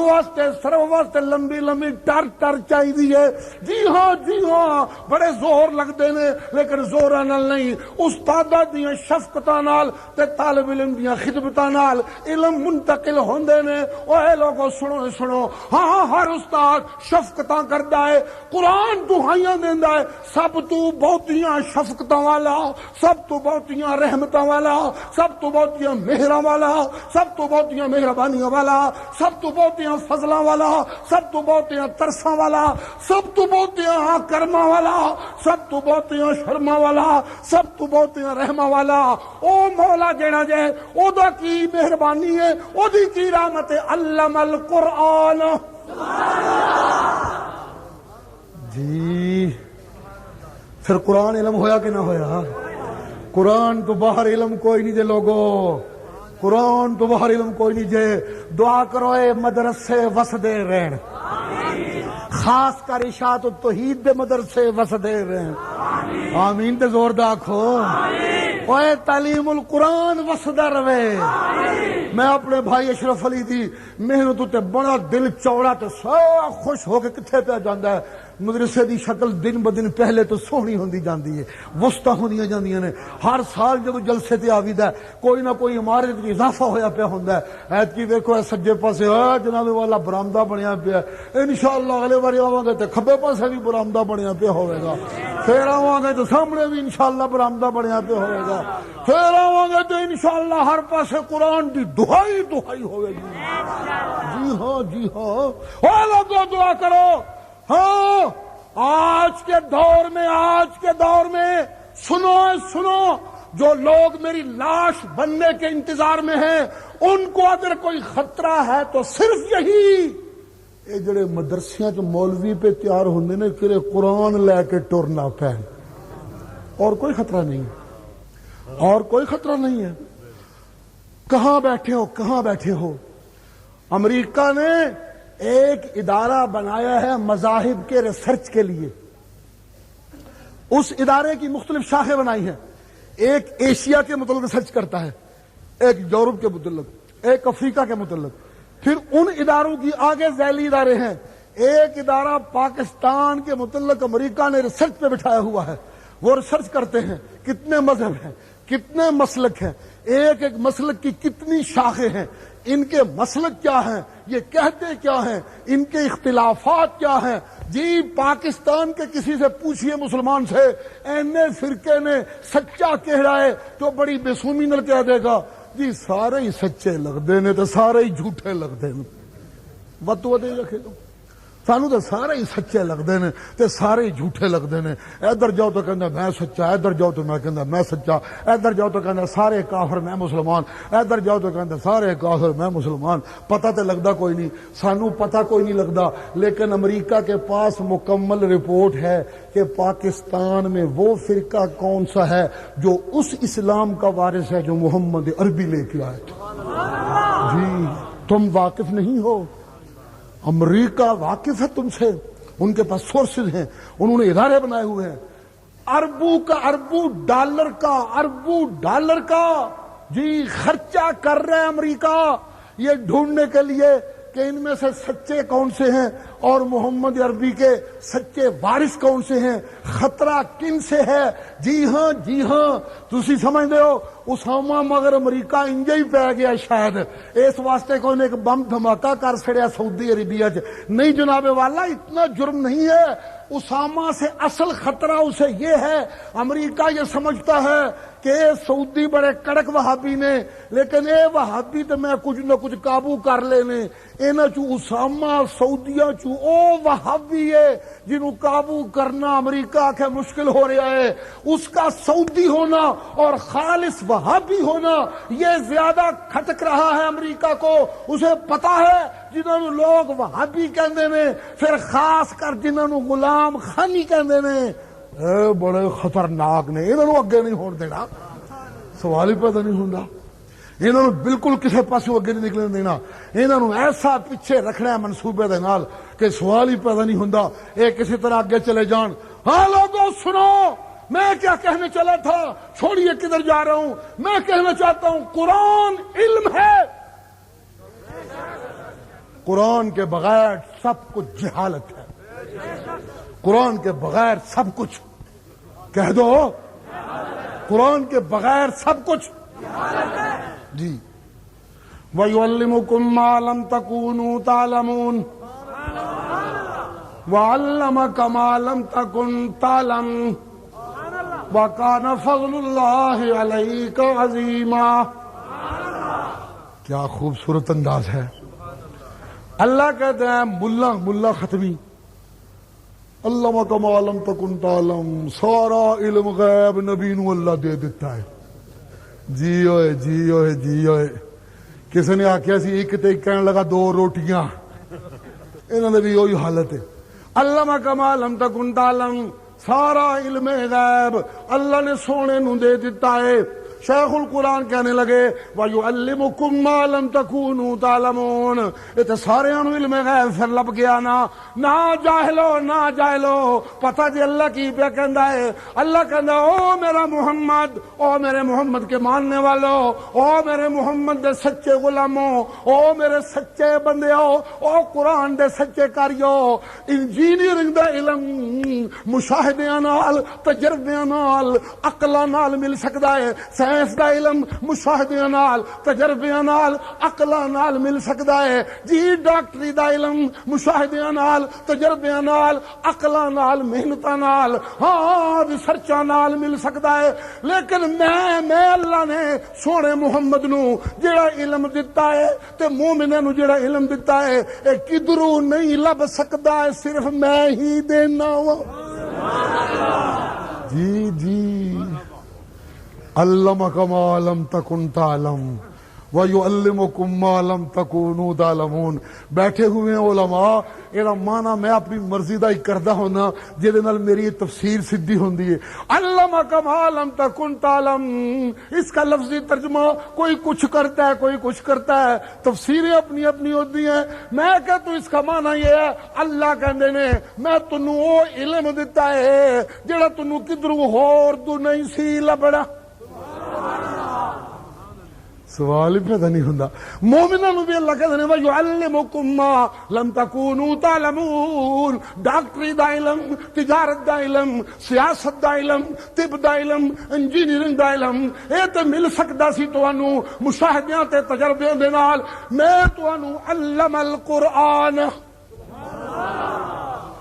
[SPEAKER 1] واسطے لمبی ٹر چاہیے۔
[SPEAKER 2] جی ہاں بڑے زور لگتے نے لیکن زوراں نال نہیں، استاداں دیاں شفقتاں نال تے طالب علم دیاں خدمتاں نال علم منتقل ہوندے نے۔ اوے لوگو سنو، ہاں ہر استاد شفقتاں کردا ہے، قرآن دہائیاں دیندا ہے، سب تو بہتیاں شفقتاں والا، سب تو بہتیاں رحمتاں والا، سب تو بہتیاں مہراں والا، سب تو بہتیاں مہربانیاں والا، سب تو بہتیاں فضلاں والا، سب تو بہتیاں ترساں والا، سب تو بہتیاں کرماں والا، سب تو بہتیاں شرماں والا، سب تو بہتیاں رحماں والا۔ او مولا جیڑا جے او دا کی مہربانی ہے، او دی کی رحمت ہے، علم القرآن۔
[SPEAKER 1] جی پھر قرآن علم ہویا کہ نہ ہویا؟ قرآن تو باہر علم کوئی نہیں جے لوگو، قرآن تو باہر علم کوئی نہیں جے۔ دعا کرو اے مدرسے وسدے رہن، خاص کر اشاعت التوحید دے مدرسے وسدے رہن، آمین تے زور دا آکھو۔ اوے تعلیم القرآن وسدا رہے۔ میں اپنے بھائی اشرف علی دی محنت تے بڑا دل چوڑا تے سا خوش ہو کے کتھے پہ جاندا ہے۔ مدرسے دی شکل دن بدن پہلے تو سونی ہوندی جاندی ہے، وسطا ہوندیاں جاندیاں نے۔ ہر سال جب جلسے تے آویدا ہے کوئی نہ کوئی عمارت میں اضافہ ہویا پیا ہوندا ہے۔ ایتکی ویکھو اے سجے پاسے جناب والا برآمدہ بنیا پیا، انشاءاللہ اگلے واری آواں گے تے کھبے پاسے بھی برآمدہ بنیا پیا ہوے گا، پھر آواں گے تے سامنے بھی انشاءاللہ برآمدہ بنیا پیا ہوے گا، پھر آواں گے تے انشاءاللہ ہر پاسے قرآن دی دہائی ہوے گی۔ جی ہاں او لوگو دعا کرو۔ ہاں آج کے دور میں سنو، جو لوگ میری لاش بننے کے انتظار میں ہیں ان کو اگر کوئی خطرہ ہے تو صرف یہی، یہ جڑے مدرسیاں چ مولوی پہ تیار ہوندے نے کہ قرآن لے کے ٹرنا پے، اور کوئی خطرہ نہیں ہے۔ کہاں بیٹھے ہو؟ امریکہ نے ایک ادارہ بنایا ہے مذاہب کے ریسرچ کے لیے۔ اس ادارے کی مختلف شاخیں بنائی ہیں، ایک ایشیا کے متعلق ریسرچ کرتا ہے، ایک یورپ کے متعلق، ایک افریقہ کے متعلق، پھر ان اداروں کی آگے ذیلی ادارے ہیں۔ ایک ادارہ پاکستان کے متعلق امریکہ نے ریسرچ پہ بٹھایا ہوا ہے، وہ ریسرچ کرتے ہیں کتنے مذہب ہیں، کتنے مسلک ہیں، ایک مسلک کی کتنی شاخیں ہیں، ان کے مسلک کیا ہیں، یہ کہتے کیا ہیں، ان کے اختلافات کیا ہیں۔ جی پاکستان کے کسی سے پوچھئے مسلمان سے اینے فرقے نے سچا کہہ رہا ہے تو بڑی بےسومی نال کہہ دے گا جی سارے ہی سچے لگتے ہیں تو سارے ہی جھوٹے لگتے ہیں۔ وتو دے رکھے گا سانو تو سارے ہی سچے لگتے ہیں تے سارے ہی جھوٹے لگتے ہیں۔ ادھر جاؤ تو کہندا میں سچا، ادھر جاؤ تو میں کہندا میں سچا، ادھر جاؤ تو کہندا سارے کافر میں مسلمان، ادھر جاؤ تو کہندا سارے کافر میں مسلمان۔ پتہ تے لگدا کوئی نہیں، سانو پتہ کوئی نہیں لگدا، لیکن امریکہ کے پاس مکمل رپورٹ ہے کہ پاکستان میں وہ فرقہ کون سا ہے جو اس اسلام کا وارث ہے جو محمد عربی لے کے آئے تھے۔ جی تم واقف نہیں ہو، امریکہ واقف ہے تم سے، ان کے پاس سورسز ہیں، انہوں نے ادارے بنائے ہوئے ہیں، اربوں ڈالر کا جی خرچہ کر رہے ہیں امریکہ یہ ڈھونڈنے کے لیے کہ ان میں سے سچے کون سے ہیں اور محمد عربی کے سچے وارث کون سے ہیں، خطرہ کن سے ہے۔ جی ہاں تسی سمجھتے ہو اسامہ مگر امریکہ انجے ہی پی گیا شاید اس واسطے کوئی نے ایک بم دھماکہ کر چھڑیا سعودی عربیہ نہیں جناب والا، اتنا جرم نہیں ہے۔ اسامہ سے اصل خطرہ اسے یہ ہے، امریکہ یہ سمجھتا ہے کہ سعودی بڑے کڑک وہابی نے لیکن اے وہابی تو میں کچھ نہ کچھ قابو کر لینے، انہاں چوں اسامہ سعودیہ چوں او وہابی ہے جنہوں قابو کرنا امریکہ کے مشکل ہو رہا ہے۔ اس کا سعودی ہونا اور خالص وہابی ہونا یہ زیادہ کھٹک رہا ہے امریکہ کو۔ اسے پتا ہے جنہوں لوگ وہابی کہندے نے، پھر خاص کر جنہوں غلام خانی کہندے نے، اے بڑے خطرناک نے، انہوں اگے نہیں ہون دینا، سوال ہی پیدا نہیں ہوندا، انہوں بالکل کسی پاسوں اگے نہیں نکلنے دینا، انہوں ایسا پیچھے رکھنا ہے منصوبے دے نال کہ سوال ہی پیدا نہیں ہوندا، اے کسی طرح اگے چلے جان۔ ہاں لوگوں سنو، میں کیا کہنے چلا تھا، چھوڑیے کدھر جا رہا ہوں، میں کہنا چاہتا ہوں قرآن علم ہے، قرآن کے بغیر سب کچھ جہالت ہے۔
[SPEAKER 2] قرآن کے بغیر سب کچھ، کہہ دو قرآن کے بغیر سب کچھ جی۔ وَيُعَلِّمُكُم مَّا لَمْ تَكُونُوا تَعْلَمُونَ وَعَلَّمَكَ مَا لَمْ تَكُن تَعْلَمُ وَكَانَ فَضْلُ اللَّهِ عَلَيْكَ عَظِيمًا۔ کیا خوبصورت انداز ہے۔ اللہ کہتے ہیں ملا ختمی، علمک ما لم تکن تعلم، سارا علم غیب نبی نو اللہ دے دیتا ہے۔ جی ہوئے جی ہوئے جی ہوئے۔ کسی نے آخیا سی ایک تے کہنے لگا دو روٹیاں، انہوں نے بھی وہی حالت ہے۔ علمک ما لم تکن تعلم، سارا علم غیب اللہ نے سونے نو دے دیتا ہے۔ شیخ القرآن کہنے لگے وَيُعَلِّمُكُم مَّا لَمْ تَكُونُوا تَعْلَمُونَ، یہ تو سارے علم غیب پھر لب گیا نہ جاہلو پتہ جی اللہ کی پہ کہندا ہے۔ اللہ کہندا او میرا محمد، او میرے محمد کے ماننے والوں، او میرے محمد دے سچے غلاموں، او میرے سچے بندیوں، او قرآن دے سچے کاریو، انجینئرنگ دا علم مشاہدیاں نال، تجربیاں نال، عقلاں نال مل سکدا ہے۔ سائنس دا علم مشاہدیاں نال، تجربیاں نال، عقلاں نال مل سکدا ہے جی۔ ڈاکٹری دا علم مشاہدیاں نال، تجربیاں نال، عقلاں نال، محنتاں نال، ہاں ریسرچاں نال مل سکدا ہے۔ لیکن میں اللہ نے سونے محمد نو جڑا علم دتا ہے تے مومناں نو جڑا علم دتا ہے اے کدروں نہیں لب سکدا ہے، صرف میں ہی دینا وا۔ جی جی۔ علمک ما لم تکن تعلم وَيُعَلِّمُكُم مَّا لَمْ تَكُونُوا تَعْلَمُونَ۔ بیٹھے ہوئے علماء، یہ مانا میں اپنی مرضی دا ہی کردا ہونا جہدے نال میری تفسیر سدھی ہوندی ہے۔ علمک ما لم تکن تعلم، اس کا لفظی ترجمہ کوئی کچھ کرتا ہے کوئی کچھ کرتا ہے، تفسیریں اپنی اپنی ہوتی ہیں۔ میں کہتا ہوں اس کا معنی یہ ہے اللہ کہندے نے میں تنوں او علم دتا ہے جڑا تنوں کدھروں ہور تو نہیں سی لبنا۔ سوال ہی پیدا نہیں ہوندا۔ مومناں نو بھی اللہ کہندے نے وَيُعَلِّمُكُم مَّا لَمْ تَكُونُوا تَعْلَمُونَ، ڈاکٹری دا علم، تجارت دا علم، سیاست دا علم، طب دا علم، انجینئرنگ دا علم، اے تے مل سکدا سی تانوں مشاہدیاں تے تجربیاں دے نال۔ میں تانوں علم القرآن،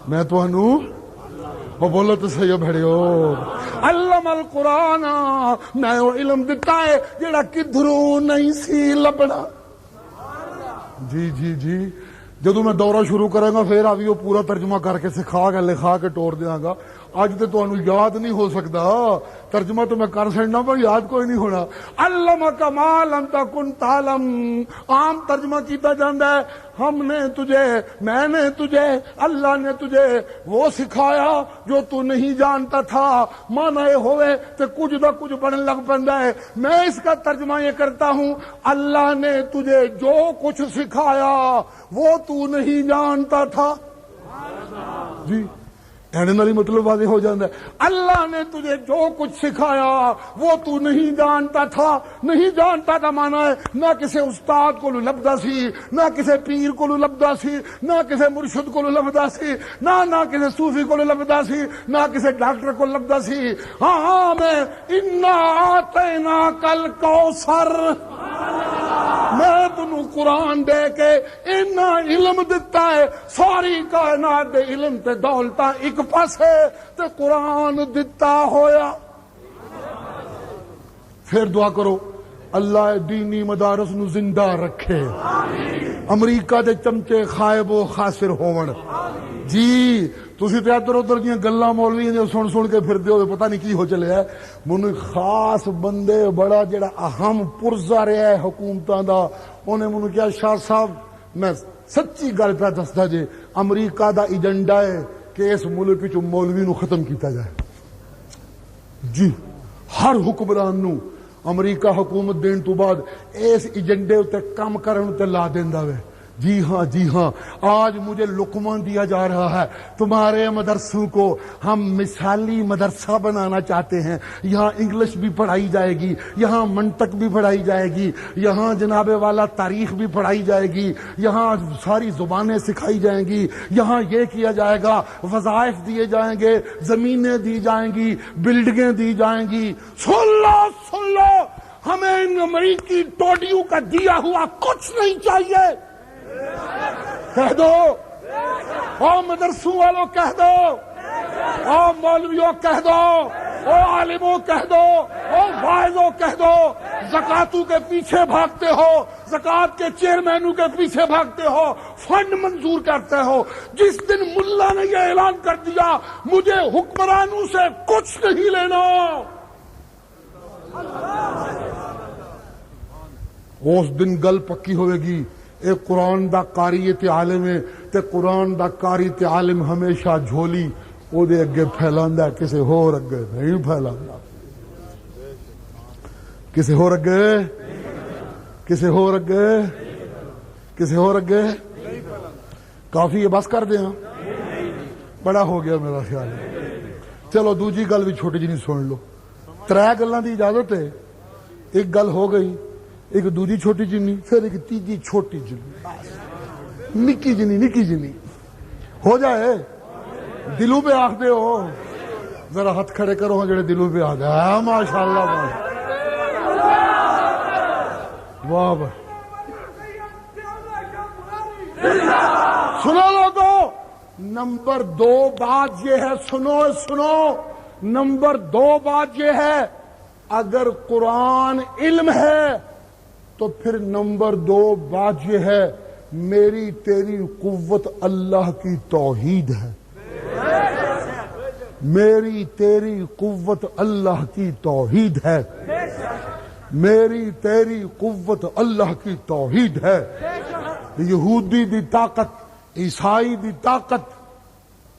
[SPEAKER 2] میں تانوں وہ بولو تو صحیح بھڑیو، علم القرآن، میں وہ علم دتا ہے جڑا کدھروں نہیں سی لبنا۔ جی جی جی۔ جدو میں دورہ شروع کروں گا پھر ابھی وہ پورا ترجمہ کر کے سکھا کے لکھا کے ٹور دیاں گا۔ اج تے تانوں یاد نہیں ہو سکتا، ترجمہ تو میں کر سکنا پر یاد کوئی نہیں ہونا۔ علمک ما لم تکن تعلم، عام ترجمہ کیتا جاندا ہے ہم نے تجھے، میں نے تجھے، اللہ نے تجھے وہ سکھایا جو تو نہیں جانتا تھا۔ مانا یہ ہوئے تو کچھ نہ کچھ بننے لگ پڑتا ہے۔ میں اس کا ترجمہ یہ کرتا ہوں اللہ نے تجھے جو کچھ سکھایا وہ تو نہیں جانتا تھا۔ جی کہنے والی مطلب واضح ہو جاتا ہے۔ اللہ نے تجھے جو کچھ سکھایا وہ تو نہیں جانتا تھا۔ نہیں جانتا تھا مانا ہے نہ کسی استاد کو لبدا سی، نہ کسی پیر کو لبدا سی، نہ کسی مرشد کو لبدا سی، نہ کسی صوفی کو لبدا سی، نہ کسی ڈاکٹر کو لبدا سی۔ ہاں میں انا اعطیناک الکوثر، میں تنوں قرآن دے کے اتنا علم دتا ہے، ساری کائنات دے علم تے دولتاں ایک پاسے تے قرآن دتا ہویا۔ پھر دعا کرو اللہ دینی مدارس نو زندہ رکھے، امریکہ دے چمچے خائب و خاسر ہون۔ جی تسی تے ادھر ادھر دیاں گلاں مولویاں دی سن کے پھردے ہو، پتہ نہیں کی ہو چلے ہے۔ مینوں خاص بندے بڑا جڑا اہم پرزا رہا ہے حکومتاں دا، انہیں مینوں کہا شاہ صاحب میں سچی گل پہ دسدا جے امریکہ دا ایجنڈا ہے کہ اس ملک وچ مولوی نو ختم کیتا جائے۔ جی ہر حکمران نو امریکہ حکومت دین تو بعد اس ایجنڈے تے کام کرن تے لا دیندا وے۔
[SPEAKER 1] جی ہاں آج مجھے لقمہ دیا جا رہا ہے، تمہارے مدرسوں کو ہم مثالی مدرسہ بنانا چاہتے ہیں، یہاں انگلش بھی پڑھائی جائے گی، یہاں منطق بھی پڑھائی جائے گی، یہاں جناب والا تاریخ بھی پڑھائی جائے گی، یہاں ساری زبانیں سکھائی جائیں گی، یہاں یہ کیا جائے گا، وظائف دیے جائیں گے، زمینیں دی جائیں گی، بلڈنگیں دی جائیں گی۔ سن لو ہمیں ان امریکی ٹوڈیوں کا دیا ہوا کچھ نہیں چاہیے، کہہ دو، او مدرسوں والوں کہہ دو، او مولویوں کہہ دو، او عالموں کہہ دو، او واعظوں کہہ دو، زکاتوں کے پیچھے بھاگتے ہو، زکات کے چیئرمینوں کے پیچھے بھاگتے ہو، فنڈ منظور کرتے ہو۔ جس دن ملا نے یہ اعلان کر دیا مجھے حکمرانوں سے کچھ نہیں لینا، اس دن گل پکی ہوئے گی۔ اے قرآن دا قاری تے عالم ہے تے قرآن دا قاری تے عالم ہمیشہ جھولی او دے اگے پھیلاندا ہے، کسے ہور اگے نہیں پھیلاندا، کسے ہور اگے، کسے ہور اگے، کسے ہور اگے۔ کافی ہے، بس کر دیں، بڑا ہو گیا میرا خیال ہے۔ چلو دوجی گل بھی چھوٹی جی نہیں سن لو، 3 گلاں دی اجازت ہے، ایک گل ہو گئی، ایک دوجی چھوٹی جنی، پھر ایک تیجی چھوٹی جنی، نکی جنی ہو جائے۔ دلوں پہ آخ دے ہو، ذرا ہاتھ کھڑے کرو جڑے دلوں پہ آ جائے۔ ماشاء اللہ، واہ واہ۔ سنو لوگو، نمبر 2 بات یہ ہے، سنو، نمبر 2 بات یہ ہے، اگر قرآن علم ہے تو پھر نمبر 2 بات یہ ہے، میری تیری قوت اللہ کی توحید ہے، میری تیری قوت اللہ کی توحید ہے، میری تیری قوت اللہ کی توحید ہے۔ یہودی دی طاقت، عیسائی دی طاقت،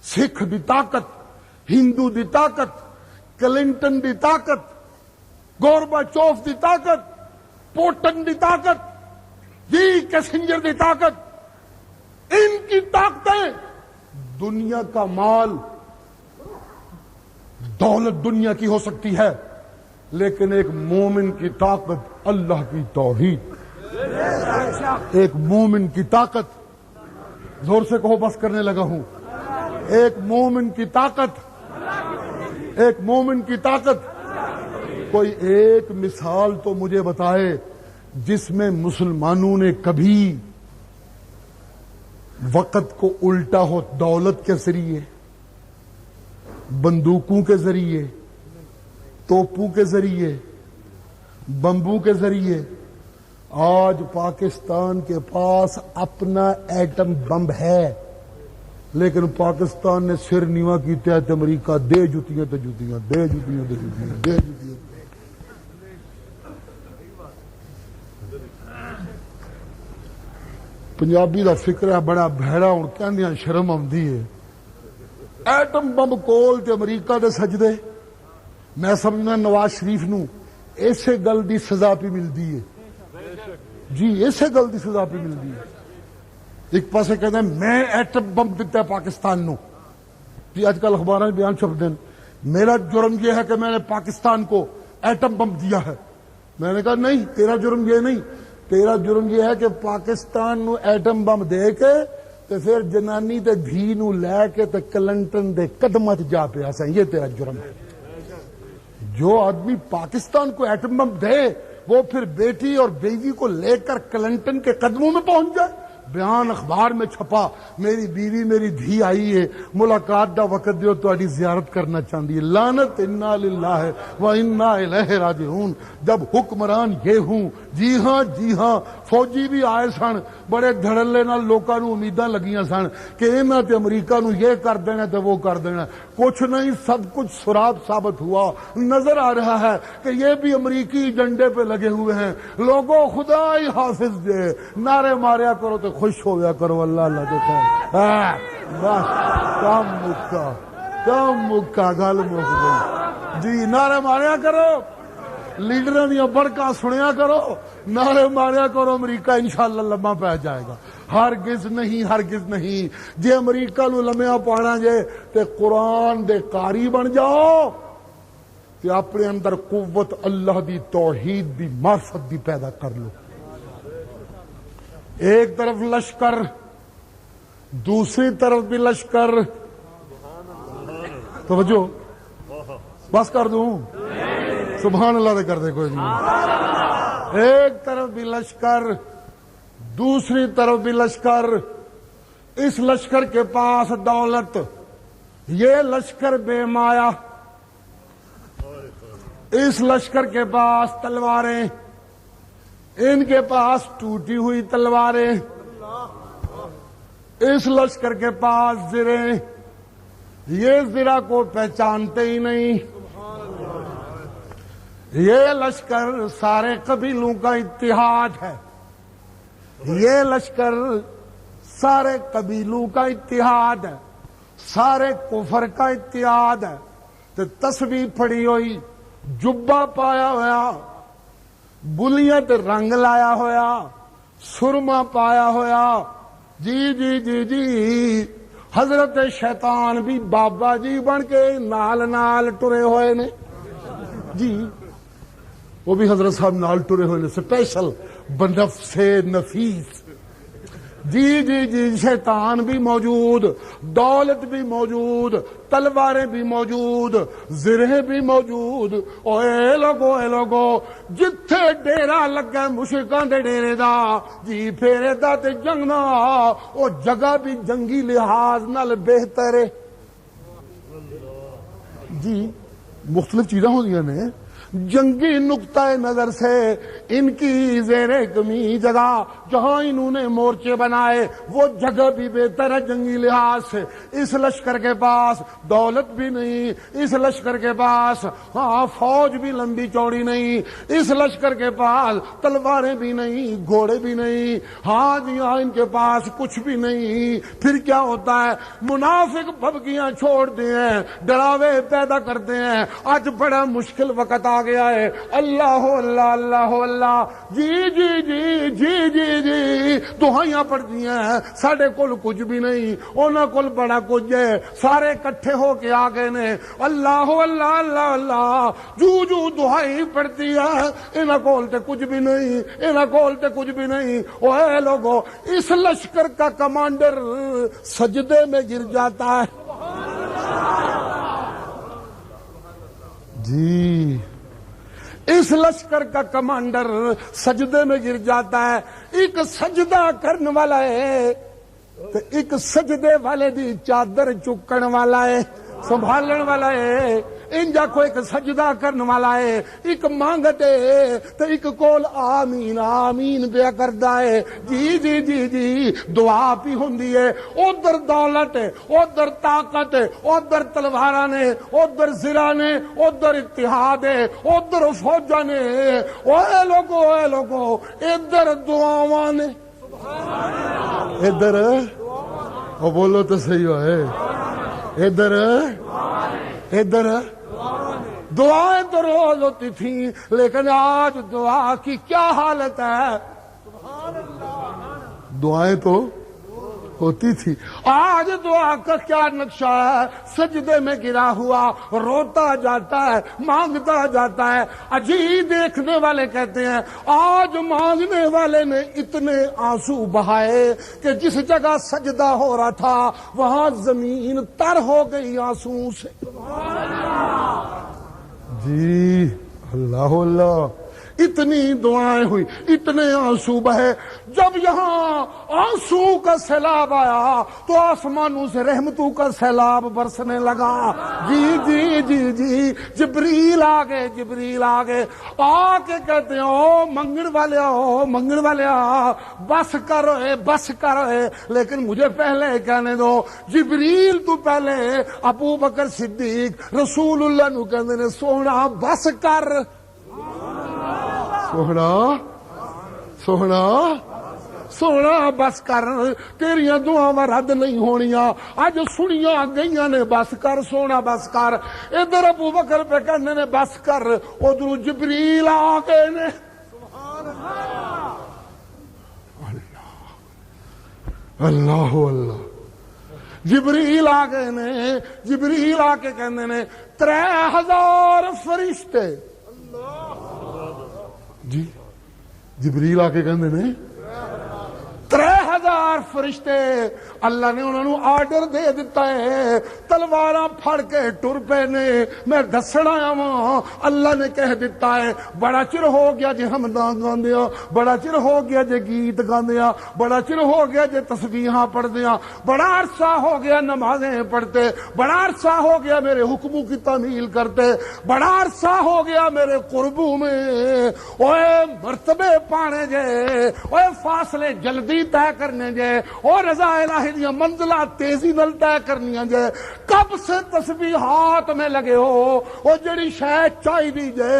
[SPEAKER 1] سکھ دی طاقت، ہندو دی طاقت، کلنٹن دی طاقت، گورباچوف دی طاقت، پوٹن دی طاقت، جی کیسنجر دی طاقت، ان کی طاقتیں، دنیا کا مال، دولت دنیا کی ہو سکتی ہے، لیکن ایک مومن کی طاقت اللہ کی توحید، ایک مومن کی طاقت، زور سے کہو، بس کرنے لگا ہوں، ایک مومن کی طاقت، ایک مومن کی طاقت۔ کوئی ایک مثال تو مجھے بتائے جس میں مسلمانوں نے کبھی وقت کو الٹا ہو، دولت کے ذریعے، بندوقوں کے ذریعے، توپوں کے ذریعے، بمبوں کے ذریعے۔ آج پاکستان کے پاس اپنا ایٹم بم ہے، لیکن پاکستان نے سر نیوا کیتا ہے تے امریکہ دے جتیاں تے جتیاں، دے جتیاں تے جتیاں، دے جتیاں۔ پنجابی دا فکر ہے بڑا بھڑا، ہوں کہندیاں شرم آندی ہے۔ ایٹم بم کول تے امریکہ دے سجدے، میں سمجھنا نواز شریف نو اسے گل دی سزا پی ملدی ہے، جی اسے گل دی سزا پی ملدی ہے۔ ایک پاسے کہتے ہیں میں ایٹم بم دیتا ہے پاکستان نو، جی آج کل اخباراں میں بیان چھپ دیں، میرا جرم یہ ہے کہ میں نے پاکستان کو ایٹم بم دیا ہے۔ میں نے کہا نہیں، تیرا جرم یہ نہیں، تیرا جرم یہ ہے کہ پاکستان نو ایٹم بم دے کے تے پھر جنانی تے دھی نو لے کے تے کلنٹن دے قدمت جا پیا سا، یہ تیرا جرم ہے۔ جو آدمی پاکستان کو ایٹم بم دے وہ پھر بیٹی اور بیوی کو لے کر کلنٹن کے قدموں میں پہنچ جائے۔ بیان اخبار میں چھپا، میری بیوی میری دھی آئی ہے، ملاقات دا وقت دیو تہاڈی زیارت کرنا چاہتی ہے۔ لعنت انا للہ و انا الیہ راجعون۔ جب حکمران یہ ہوں، جی ہاں فوجی بھی آئے سن، بڑے دھڑلے نال لوکاں نو امیداں لگیاں سن کہ انہاں تے امریکہ نو یہ کر دینا تے وہ کر دینا، کچھ نہیں، سب کچھ سراب ثابت ہوا۔ نظر آ رہا ہے کہ یہ بھی امریکی ایجنڈے پہ لگے ہوئے ہیں۔ لوگوں خدا ہی حافظ دے، نعرے ماریا کرو تو خوش ہو گیا کرو، اللہ اللہ دیتا ہے۔ بس کام مکا گل مک گئی، جی نعرے ماریا کرو،
[SPEAKER 2] لیڈراں دیاں بڑکاں سنیا کرو، نعرے ماریا کرو، امریکہ انشاءاللہ لمبا پی جائے گا۔ ہرگز نہیں، ہرگز نہیں۔ جے امریکہ نو لمیا پانا جے تے قرآن دے قاری بن جاؤ تے اپنے اندر قوت اللہ دی توحید دی معرفت دی پیدا کر لو۔ ایک طرف لشکر، دوسری طرف بھی لشکر۔ توجہ، بس کر دوں؟ سبحان اللہ دے کر دے کوئی نہیں۔ ایک طرف بھی لشکر، دوسری طرف بھی لشکر۔ اس لشکر کے پاس دولت، یہ لشکر بے مایا۔ اس لشکر کے پاس تلواریں، ان کے پاس ٹوٹی ہوئی تلواریں۔ اس لشکر کے پاس زریں، یہ زرہ کو پہچانتے ہی نہیں۔ یہ لشکر سارے قبیلوں کا اتحاد ہے، یہ لشکر سارے قبیلوں کا اتحاد ہے، سارے کفر کا اتحاد ہے۔ تو تسبیح پھڑی ہوئی، جبہ پایا ہوا، بلیاں تے رنگ لایا ہوا، سرما پایا ہوا۔ جی جی جی جی حضرت شیطان بھی بابا جی بن کے نال نال ٹرے ہوئے نے جی، وہ بھی حضرت صاحب نال ٹرے ہوئے نے، سپیشل بنفس نفیس۔ جی جی جی شیطان بھی موجود، دولت بھی موجود، تلواریں بھی موجود، زرہیں بھی موجود۔ اے لوگو جتھے ڈیرا لگا مشرکاں دے ڈیرے دا جی پھیرے دا تے جنگ نہ، او جگہ بھی جنگی لحاظ نال بہتر ہے جی۔ مختلف چیزیں ہوندیاں نے، جنگی نقطہ نظر سے ان کی زیر کمی جگہ جہاں انہوں نے مورچے بنائے وہ جگہ بھی بہتر ہے جنگی لحاظ سے۔ اس لشکر کے پاس دولت بھی نہیں، اس لشکر کے پاس فوج بھی لمبی چوڑی نہیں، اس لشکر کے پاس تلواریں بھی نہیں، گھوڑے بھی نہیں، ہاں جی ہاں ان کے پاس کچھ بھی نہیں۔ پھر کیا ہوتا ہے؟ منافق بھبکیاں چھوڑتے ہیں، ڈراوے پیدا کرتے ہیں۔ آج بڑا مشکل وقت آ گیا ہے، اللہ اللہ اللہ اللہ، جی جی جی جی جی جی دعائیاں پڑھتی ہیں، ساڈے کول کچھ بھی نہیں، انہاں کول بڑا کچھ ہے، سارے اکٹھے ہو کے آ گئے نے، اللہ اللہ اللہ اللہ، جو جو دعائی پڑھتی ہے، انہاں کول تے کچھ بھی نہیں، انہاں کول تے کچھ بھی نہیں۔ اوے لوگو، اس لشکر کا کمانڈر سجدے میں گر جاتا ہے جی، اس لشکر کا کمانڈر سجدے میں گر جاتا ہے۔ ایک سجدہ کرنے والا ہے تو ایک سجدے والے دی چادر چکن والا ہے، سنبھالن والا ہے۔ انجا کو ایک سجدہ کرنے والا ہے، ایک مانگتے تو ایک کول آمین آمین پیا کردا ہے جی جی جی جی، دعا بھی ہوندی ہے۔ ادھر دولت ہے، ادھر طاقت ہے، ادھر تلواراں نے، ادھر زرہ نے، ادھر اتحاد ہے، ادھر فوجاں نے۔ اے لوگو ادھر دعاواں نے، ادھر او بولو تو صحیح ہے، ادھر دعائیں تو روز ہوتی تھیں، لیکن آج دعا کی کیا حالت ہے؟ دعائیں تو ہوتی تھی، آج دعا کا کیا نقشہ ہے؟ سجدے میں گرا ہوا روتا جاتا ہے، مانگتا جاتا ہے۔ عجیب دیکھنے والے کہتے ہیں آج مانگنے والے نے اتنے آنسو بہائے کہ جس جگہ سجدہ ہو رہا تھا وہاں زمین تر ہو گئی آنسو سے جی۔ اللہ اللہ، اتنی دعائیں ہوئی، اتنے آنسو بہے۔ جب یہاں آنسو کا سیلاب آیا تو آسمانوں سے رحمتوں کا سیلاب برسنے لگا جی جی جی جی۔ جبریل آ گئے آ کے کہتے ہیں او منگن والے بس کر، لیکن مجھے پہلے کہنے دو۔ جبریل تو پہلے ابو بکر صدیق رسول اللہ نو کہندے نے سونا بس کر، سوہنا سونا بس کر تیریاں دعاواں رد نہیں ہونیاں اج سنیاں گئیاں نے بس کر سونا بس کر ادھر ابو بکر پہ کہنے نے بس کر ادھر جبریل آ گئے نے اللہ اللہ جبریل آ گئے نے جبریل آ کے کہندے نے 3000 فرشتے جی جبریل آ کے کہندے نے 3000 فرشتے اللہ نے انہوں نے آرڈر دے دیتا ہے تلواراں پھڑ کے ٹر پے نے میں دسنا آواں اللہ نے کہہ دیتا ہے بڑا چر ہو گیا جے حمداں گاندیاں بڑا چر ہو گیا جے گیت گاندیاں بڑا چر ہو گیا جے تسبیحاں پڑھدیاں بڑا عرصہ ہو گیا نمازیں پڑھتے بڑا عرصہ ہو گیا میرے حکموں کی تعمیل کرتے بڑا عرصہ ہو گیا میرے قربوں میں اوے مرتبے پانے جے اوے فاصلے جلدی طے کرنے جے اور رضا الہی دیاں منزلہ تیزی نال طے کرنیاں جے کب سے تسبیحات میں لگے ہو او جڑی شے چاہیدی جے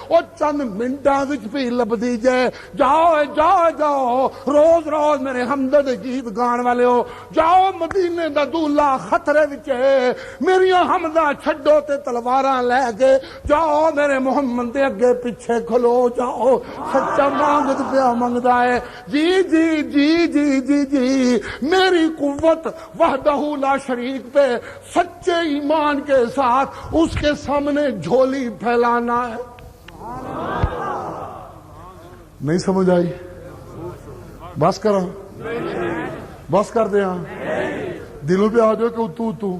[SPEAKER 2] او چند منٹاں وچ بھی لبدی جے جاؤ جاؤ جاؤ روز روز میرے حمد دے گیت گان والے ہو جاؤ مدینے دا دولہ خطرے وچ ہے میریاں حمداں چھڈو تے تلواراں لے کے جاؤ میرے محمد دے اگے پیچھے کھلو جاؤ سچا مانگد پیا منگدا ہے جی جی جی جی جی جی میری قوت وحدہ لا شریک پہ سچے ایمان کے ساتھ اس کے سامنے جھولی پھیلانا ہے نہیں سمجھ آئی بس کراں بس کر دیا دلوں پہ آ جاؤ کہ تو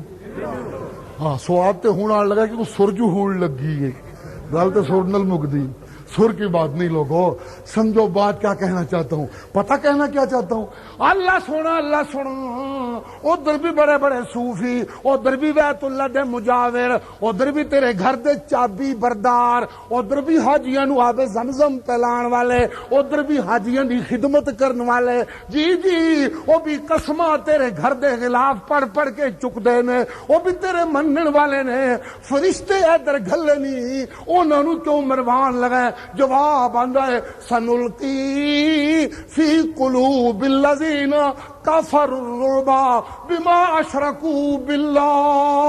[SPEAKER 2] ہاں سواد تے ہون آن لگا کہ سر جو ہون لگی ہے گل تے سر نال مکدی سر کی بات نہیں لوگو سمجھو بات کیا کہنا چاہتا ہوں پتہ کہنا کیا چاہتا ہوں اللہ سونا ادھر بھی بڑے بڑے صوفی ادھر بھی بیت اللہ دے مجاور ادھر بھی تیرے گھر دے چابی بردار ادھر بھی حاجیاں نو آب زمزم پلان والے ادھر بھی حاجیاں دی خدمت کرن والے جی جی وہ بھی قسماں تیرے گھر دے خلاف پڑھ پڑھ کے چک دے نے وہ بھی تیرے منن والے نے فرشتے ادھر گھلے نہیں انہاں نو کیوں مروان لگے جواب آندا ہے سنلقی فی قلوب الذین کفروا الرعب بما اشرکوا باللہ